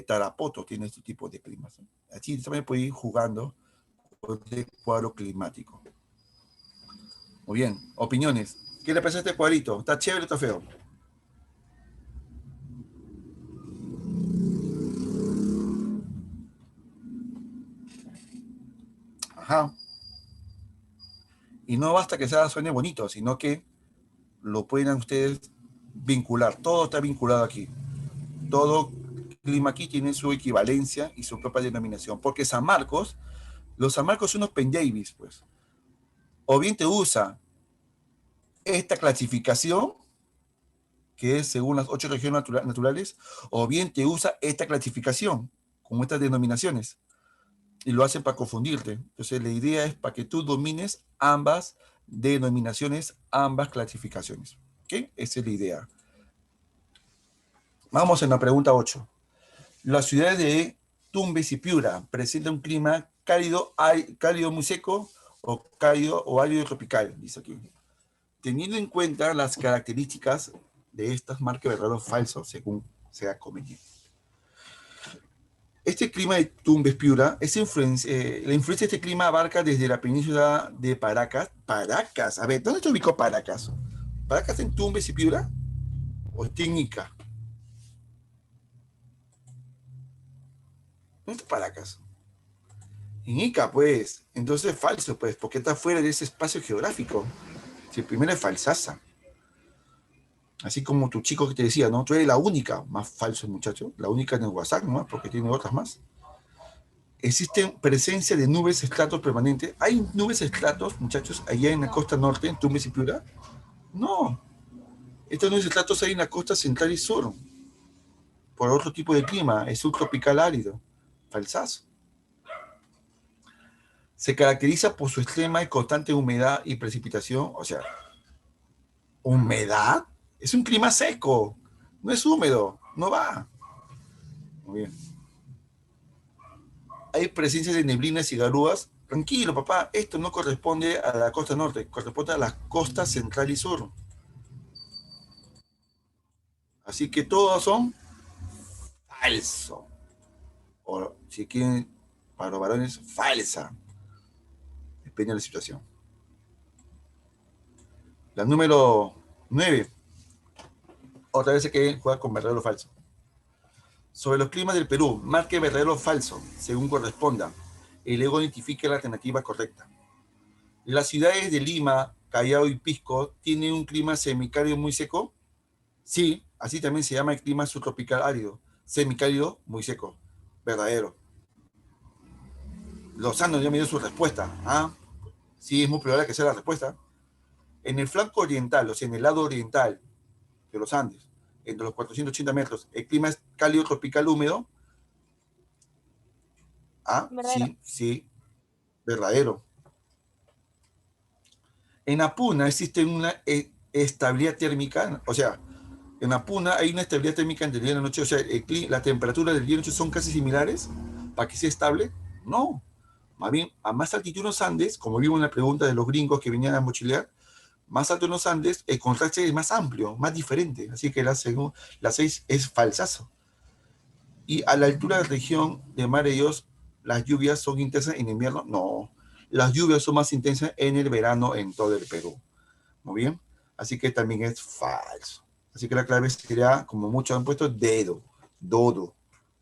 Tarapoto, tiene este tipo de climas, ¿no? Así también puede ir jugando con el cuadro climático. Muy bien, opiniones. ¿Qué le parece este cuadrito? ¿Está chévere o está feo? Ajá. Y no basta que sea suene bonito, sino que lo pueden ustedes vincular. Todo está vinculado aquí. Todo clima aquí tiene su equivalencia y su propia denominación. Porque San Marcos, los San Marcos son unos penjavis, pues. O bien te usa esta clasificación, que es según las 8 regiones naturales, o bien te usa esta clasificación con estas denominaciones. Y lo hacen para confundirte. Entonces la idea es para que tú domines ambas denominaciones, ambas clasificaciones. ¿Ok? Esa es la idea. Vamos en la pregunta 8. Las ciudades de Tumbes y Piura presentan un clima cálido, cálido muy seco, o cálido o árido tropical, dice aquí. Teniendo en cuenta las características de estas, marque verdadero o falso, según sea conveniente. Este clima de Tumbes Piura, la influencia de este clima abarca desde la península de Paracas. Paracas, a ver, ¿dónde se ubicó Paracas? ¿Paracas en Tumbes y Piura? ¿O está en Ica? ¿Dónde está Paracas? En Ica, pues. Entonces es falso, pues, porque está fuera de ese espacio geográfico. Si el primero es falsaza. Así como tu chico que te decía, ¿no? Tú eres la única, más falso muchacho, la única en el WhatsApp, ¿no? Porque tiene otras más. Existe presencia de nubes estratos permanentes. ¿Hay nubes estratos, muchachos, allá en la costa norte, en Tumbes y Piura? No. Estas nubes estratos hay en la costa central y sur. Por otro tipo de clima, es subtropical árido. Falsazo. Se caracteriza por su extrema y constante humedad y precipitación. O sea, ¿humedad? Es un clima seco. No es húmedo. No va. Muy bien. Hay presencia de neblinas y garúas. Tranquilo, papá, esto no corresponde a la costa norte, corresponde a la costa central y sur. Así que todos son falso. O si quieren, para los varones, falsa. Depende de la situación. La número 9. Otra vez hay que jugar con verdadero o falso. Sobre los climas del Perú, marque verdadero o falso, según corresponda, y luego identifique la alternativa correcta. Las ciudades de Lima, Callao y Pisco tienen un clima semicálido muy seco. Sí, así también se llama el clima subtropical árido, semicálido muy seco. Verdadero. Lozano ya me dio su respuesta. ¿Ah? Sí, es muy probable que sea la respuesta. En el flanco oriental, o sea, en el lado oriental de los Andes, entre los 480 metros, el clima es cálido tropical húmedo. Ah, Verdadero. sí, verdadero. En Apuna existe una estabilidad térmica, o sea, en Apuna hay una estabilidad térmica entre el día y la noche, o sea, la temperatura del día y la noche son casi similares para que sea estable. No, más bien, a más altitud en los Andes, como vimos en la pregunta de los gringos que venían a mochilear, más alto en los Andes, el contraste es más amplio, más diferente, así que la 6 es falsazo. Y a la altura de la región de Mar de Dios, ¿Las lluvias son intensas en invierno? No. Las lluvias son más intensas en el verano en todo el Perú. Muy bien. Así que también es falso. Así que la clave sería, como muchos han puesto, dedo, dodo,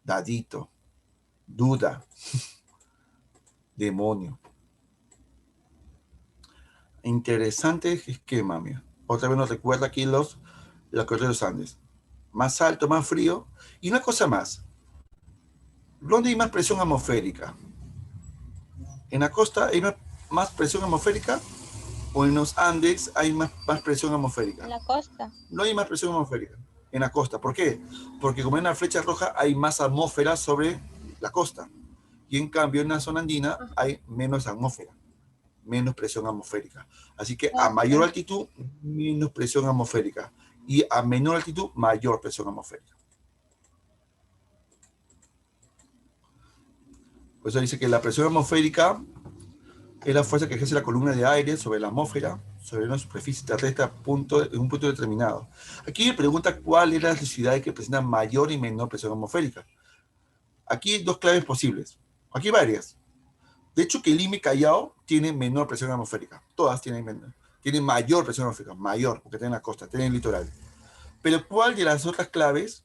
dadito, duda, demonio. Interesante esquema, mira. Otra vez nos recuerda aquí la cordillera de los Andes. Más alto, más frío. Y una cosa más. ¿Dónde hay más presión atmosférica? ¿En la costa hay más presión atmosférica? ¿O en los Andes hay más presión atmosférica? En la costa. No hay más presión atmosférica en la costa. ¿Por qué? Porque como en la flecha roja hay más atmósfera sobre la costa. Y en cambio en la zona andina hay menos atmósfera, menos presión atmosférica. Así que a mayor altitud, menos presión atmosférica. Y a menor altitud, mayor presión atmosférica. Por eso dice que la presión atmosférica es la fuerza que ejerce la columna de aire sobre la atmósfera, sobre una superficie terrestre en un punto determinado. Aquí me pregunta cuál es la ciudad que presenta mayor y menor presión atmosférica. Aquí hay dos claves posibles. Aquí hay varias. De hecho, que Lima y Callao tienen menor presión atmosférica. Todas tienen mayor presión atmosférica, mayor, porque tienen la costa, tienen el litoral. Pero ¿cuál de las otras claves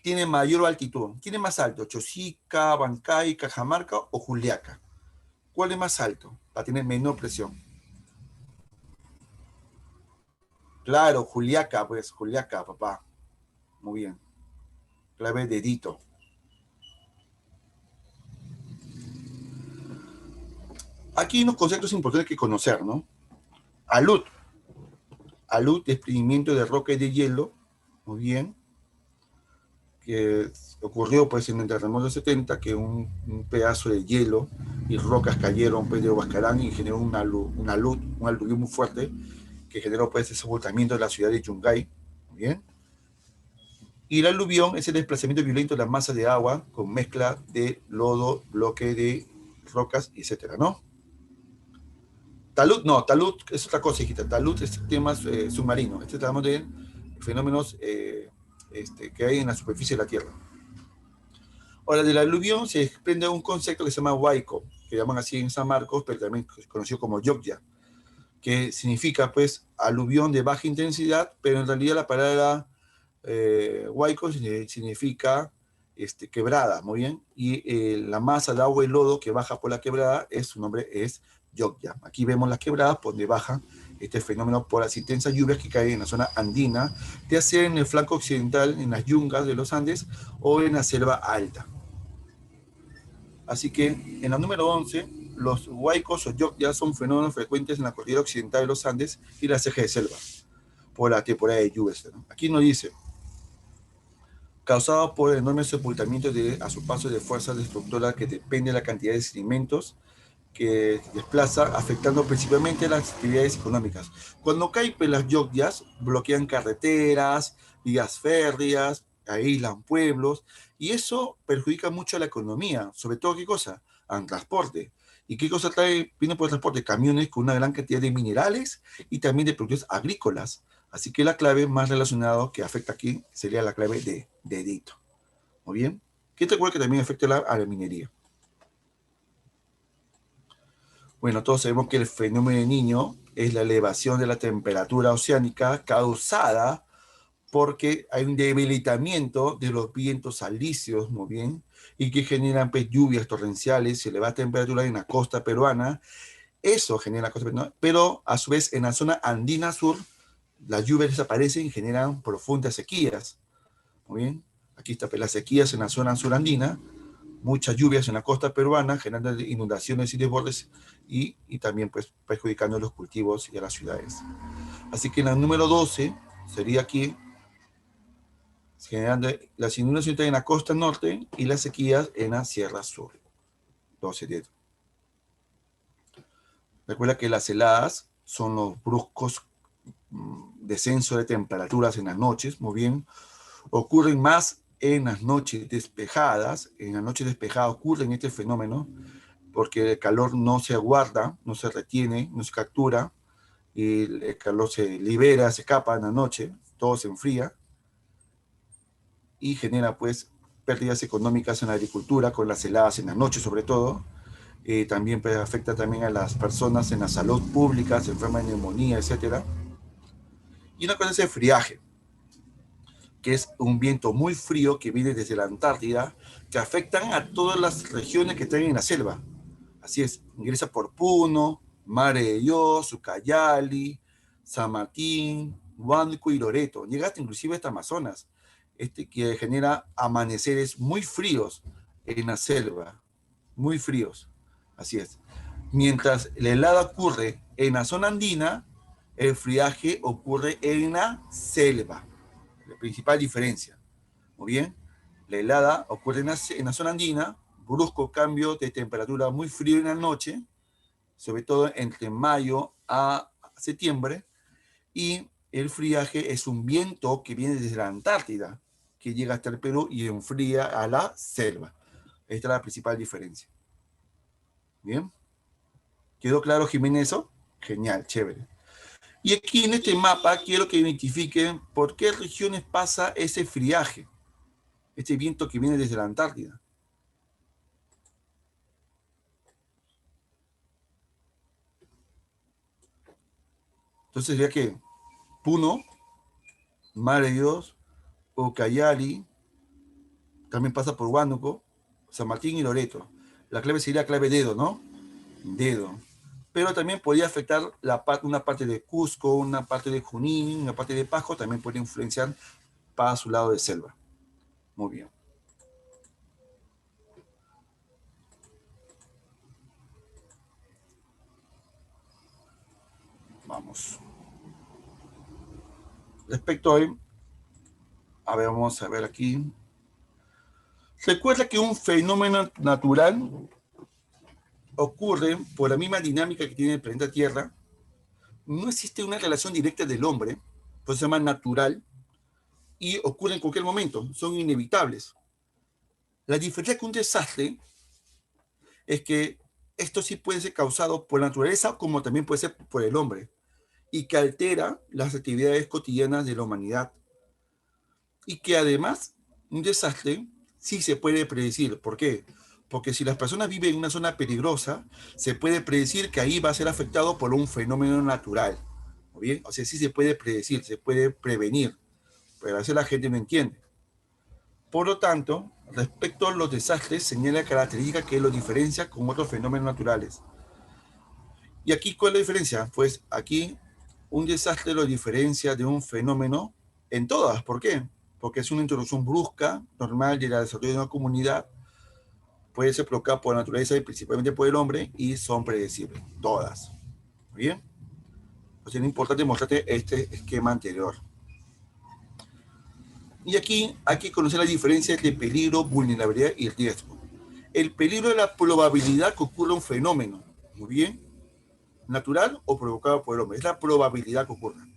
tiene mayor altitud? ¿Quién es más alto? ¿Chosica, Bancay, Cajamarca o Juliaca? ¿Cuál es más alto? Para tener menor presión. Claro, Juliaca, pues, Juliaca, papá. Muy bien. Clave dedito. Aquí hay unos conceptos importantes que conocer, ¿no? Alud. Alud, desprendimiento de roca y de hielo. Muy bien. Que ocurrió, pues, en el terremoto del 70, que un pedazo de hielo y rocas cayeron, pues, de Huascarán y generó un aluvión muy fuerte que generó, pues, ese volcamiento de la ciudad de Yungay. Muy bien. Y el aluvión es el desplazamiento violento de la masa de agua con mezcla de lodo, bloque de rocas, etcétera, ¿no? Talud, no, talud es otra cosa, hijita. Talud es temas submarinos. Estamos de fenómenos que hay en la superficie de la Tierra. Ahora, del aluvión se desprende un concepto que se llama huayco, que llaman así en San Marcos, pero también conocido como yogya, que significa, pues, aluvión de baja intensidad, pero en realidad la palabra huayco significa quebrada, muy bien, y la masa de agua y lodo que baja por la quebrada, su nombre es yogya. Aquí vemos las quebradas por donde baja este fenómeno por las intensas lluvias que caen en la zona andina, ya sea en el flanco occidental, en las yungas de los Andes, o en la selva alta. Así que en la número 11, los huaicos o yogyas son fenómenos frecuentes en la cordillera occidental de los Andes y las ejes de selva, por la temporada de lluvias, ¿no? Aquí nos dice, causado por el enorme sepultamiento a su paso de fuerzas destructoras que depende de la cantidad de sedimentos que desplaza, afectando principalmente las actividades económicas. Cuando caen las yogyas, bloquean carreteras, vías férreas, aíslan pueblos, y eso perjudica mucho a la economía, sobre todo, ¿qué cosa? Al transporte. ¿Y qué cosa viene por el transporte? Camiones con una gran cantidad de minerales y también de productos agrícolas. Así que la clave más relacionada que afecta aquí sería la clave de dedito. Muy bien. ¿Qué te acuerdas que también afecta a la minería? Bueno, todos sabemos que el fenómeno del Niño es la elevación de la temperatura oceánica causada porque hay un debilitamiento de los vientos alisios, muy bien, y que generan, pues, lluvias torrenciales y elevadas temperaturas en la costa peruana. Eso genera la costa peruana, pero a su vez en la zona andina sur, las lluvias desaparecen y generan profundas sequías. Muy bien, aquí está, pues, las sequías en la zona surandina, muchas lluvias en la costa peruana, generando inundaciones y desbordes y también, pues, perjudicando los cultivos y a las ciudades. Así que en la número 12 sería aquí, generando las inundaciones en la costa norte y las sequías en la sierra sur. 12 de... Recuerda que las heladas son los bruscos descenso de temperaturas en las noches, muy bien. Ocurren más en las noches despejadas. En las noches despejadas ocurre este fenómeno porque el calor no se aguarda, no se retiene, no se captura, y el calor se libera, se escapa en la noche, todo se enfría y genera, pues, pérdidas económicas en la agricultura, con las heladas en la noche sobre todo. También pues, afecta también a las personas en la salud pública, se enferman de neumonía, etc. Y una cosa es el friaje, que es un viento muy frío que viene desde la Antártida, que afectan a todas las regiones que están en la selva. Así es, ingresa por Puno, Madre de Dios, Ucayali, San Martín, Huánuco y Loreto. Llega hasta inclusive hasta Amazonas, que genera amaneceres muy fríos en la selva, muy fríos. Así es. Mientras la helada ocurre en la zona andina, el friaje ocurre en la selva. La principal diferencia. Muy bien. La helada ocurre en la zona andina, brusco cambio de temperatura muy frío en la noche, sobre todo entre mayo a septiembre, y el friaje es un viento que viene desde la Antártida, que llega hasta el Perú y enfría a la selva. Esta es la principal diferencia. Bien. ¿Quedó claro, Jiménez, eso? Genial, chévere. Y aquí en este mapa quiero que identifiquen por qué regiones pasa ese friaje, este viento que viene desde la Antártida. Entonces sería que Puno, Madre de Dios, Ucayali, también pasa por Huánuco, San Martín y Loreto. La clave sería clave dedo, ¿no? Dedo. Pero también podría afectar una parte de Cusco, una parte de Junín, una parte de Pasco, también podría influenciar para su lado de selva. Muy bien. Vamos. Respecto a ver, vamos a ver aquí. Recuerda que un fenómeno natural ocurre por la misma dinámica que tiene el planeta Tierra. No existe una relación directa del hombre, por eso se llama natural, y ocurre en cualquier momento, son inevitables. La diferencia con un desastre es que esto sí puede ser causado por la naturaleza como también puede ser por el hombre, y que altera las actividades cotidianas de la humanidad. Y que además un desastre sí se puede predecir. ¿Por qué? Porque si las personas viven en una zona peligrosa, se puede predecir que ahí va a ser afectado por un fenómeno natural. ¿Muy bien? O sea, sí se puede predecir, se puede prevenir, pero a veces la gente no entiende. Por lo tanto, respecto a los desastres, señala características que los diferencia con otros fenómenos naturales. ¿Y aquí cuál es la diferencia? Pues aquí un desastre lo diferencia de un fenómeno en todas. ¿Por qué? Porque es una introducción brusca, normal de la desarrollo de una comunidad, puede ser provocada por la naturaleza y principalmente por el hombre, y son predecibles, todas. ¿Muy bien? Entonces es importante mostrarte este esquema anterior. Y aquí hay que conocer la diferencia entre peligro, vulnerabilidad y riesgo. El peligro es la probabilidad que ocurra un fenómeno, muy bien, natural o provocado por el hombre. Es la probabilidad que ocurra.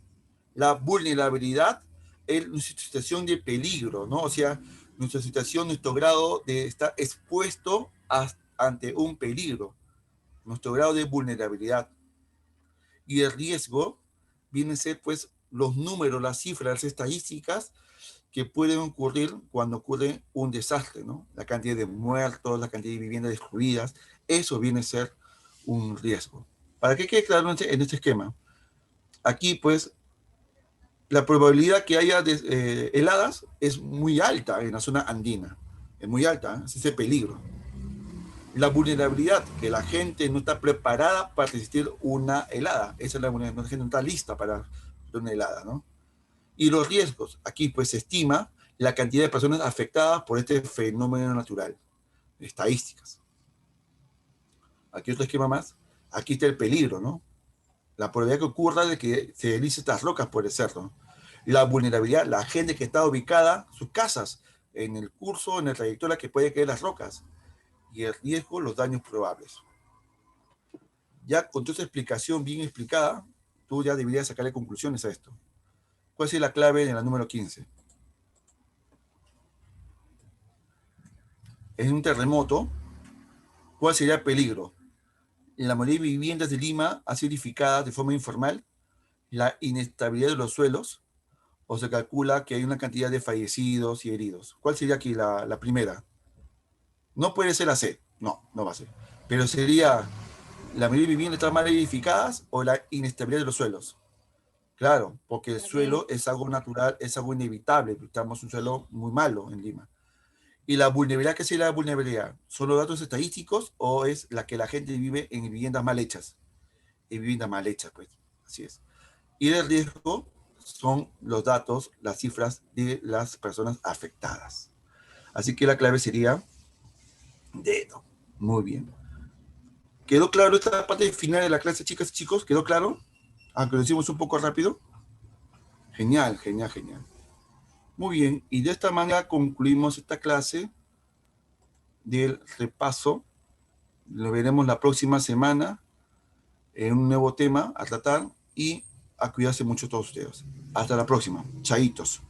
La vulnerabilidad es nuestra situación de peligro, ¿no? O sea, nuestra situación, nuestro grado de estar expuesto ante un peligro, nuestro grado de vulnerabilidad. Y el riesgo viene a ser, pues, los números, las cifras, las estadísticas que pueden ocurrir cuando ocurre un desastre, ¿no? La cantidad de muertos, la cantidad de viviendas destruidas, eso viene a ser un riesgo. Para que quede claro en este esquema, aquí, pues, la probabilidad que haya heladas es muy alta en la zona andina, es muy alta, es ese peligro. La vulnerabilidad, que la gente no está preparada para resistir una helada, esa es la vulnerabilidad, la gente no está lista para una helada, ¿no? Y los riesgos, aquí pues se estima la cantidad de personas afectadas por este fenómeno natural, estadísticas. Aquí otro esquema más, aquí está el peligro, ¿no? La probabilidad que ocurra de que se deslicen estas rocas por el cerro. La vulnerabilidad, la gente que está ubicada, sus casas, en el curso, en la trayectoria que puede caer las rocas. Y el riesgo, los daños probables. Ya con toda esa explicación bien explicada, tú ya deberías sacarle conclusiones a esto. ¿Cuál es la clave en la número 15? En un terremoto, ¿cuál sería el peligro? La mayoría de viviendas de Lima ha sido edificada de forma informal, la inestabilidad de los suelos, o se calcula que hay una cantidad de fallecidos y heridos. ¿Cuál sería aquí la primera? No puede ser la C, no va a ser. Pero sería la mayoría de viviendas están mal edificadas o la inestabilidad de los suelos. Claro, porque el La suelo B. es algo natural, es algo inevitable. Estamos en un suelo muy malo en Lima. ¿Y la vulnerabilidad, qué sería la vulnerabilidad? ¿Son los datos estadísticos o es la que la gente vive en viviendas mal hechas? En viviendas mal hechas, pues, así es. Y el riesgo son los datos, las cifras de las personas afectadas. Así que la clave sería dedo. Muy bien. ¿Quedó claro esta parte final de la clase, chicas y chicos? ¿Quedó claro? Aunque lo hicimos un poco rápido. Genial, genial, genial. Muy bien, y de esta manera concluimos esta clase del repaso. Lo veremos la próxima semana en un nuevo tema a tratar y a cuidarse mucho todos ustedes. Hasta la próxima. Chaitos.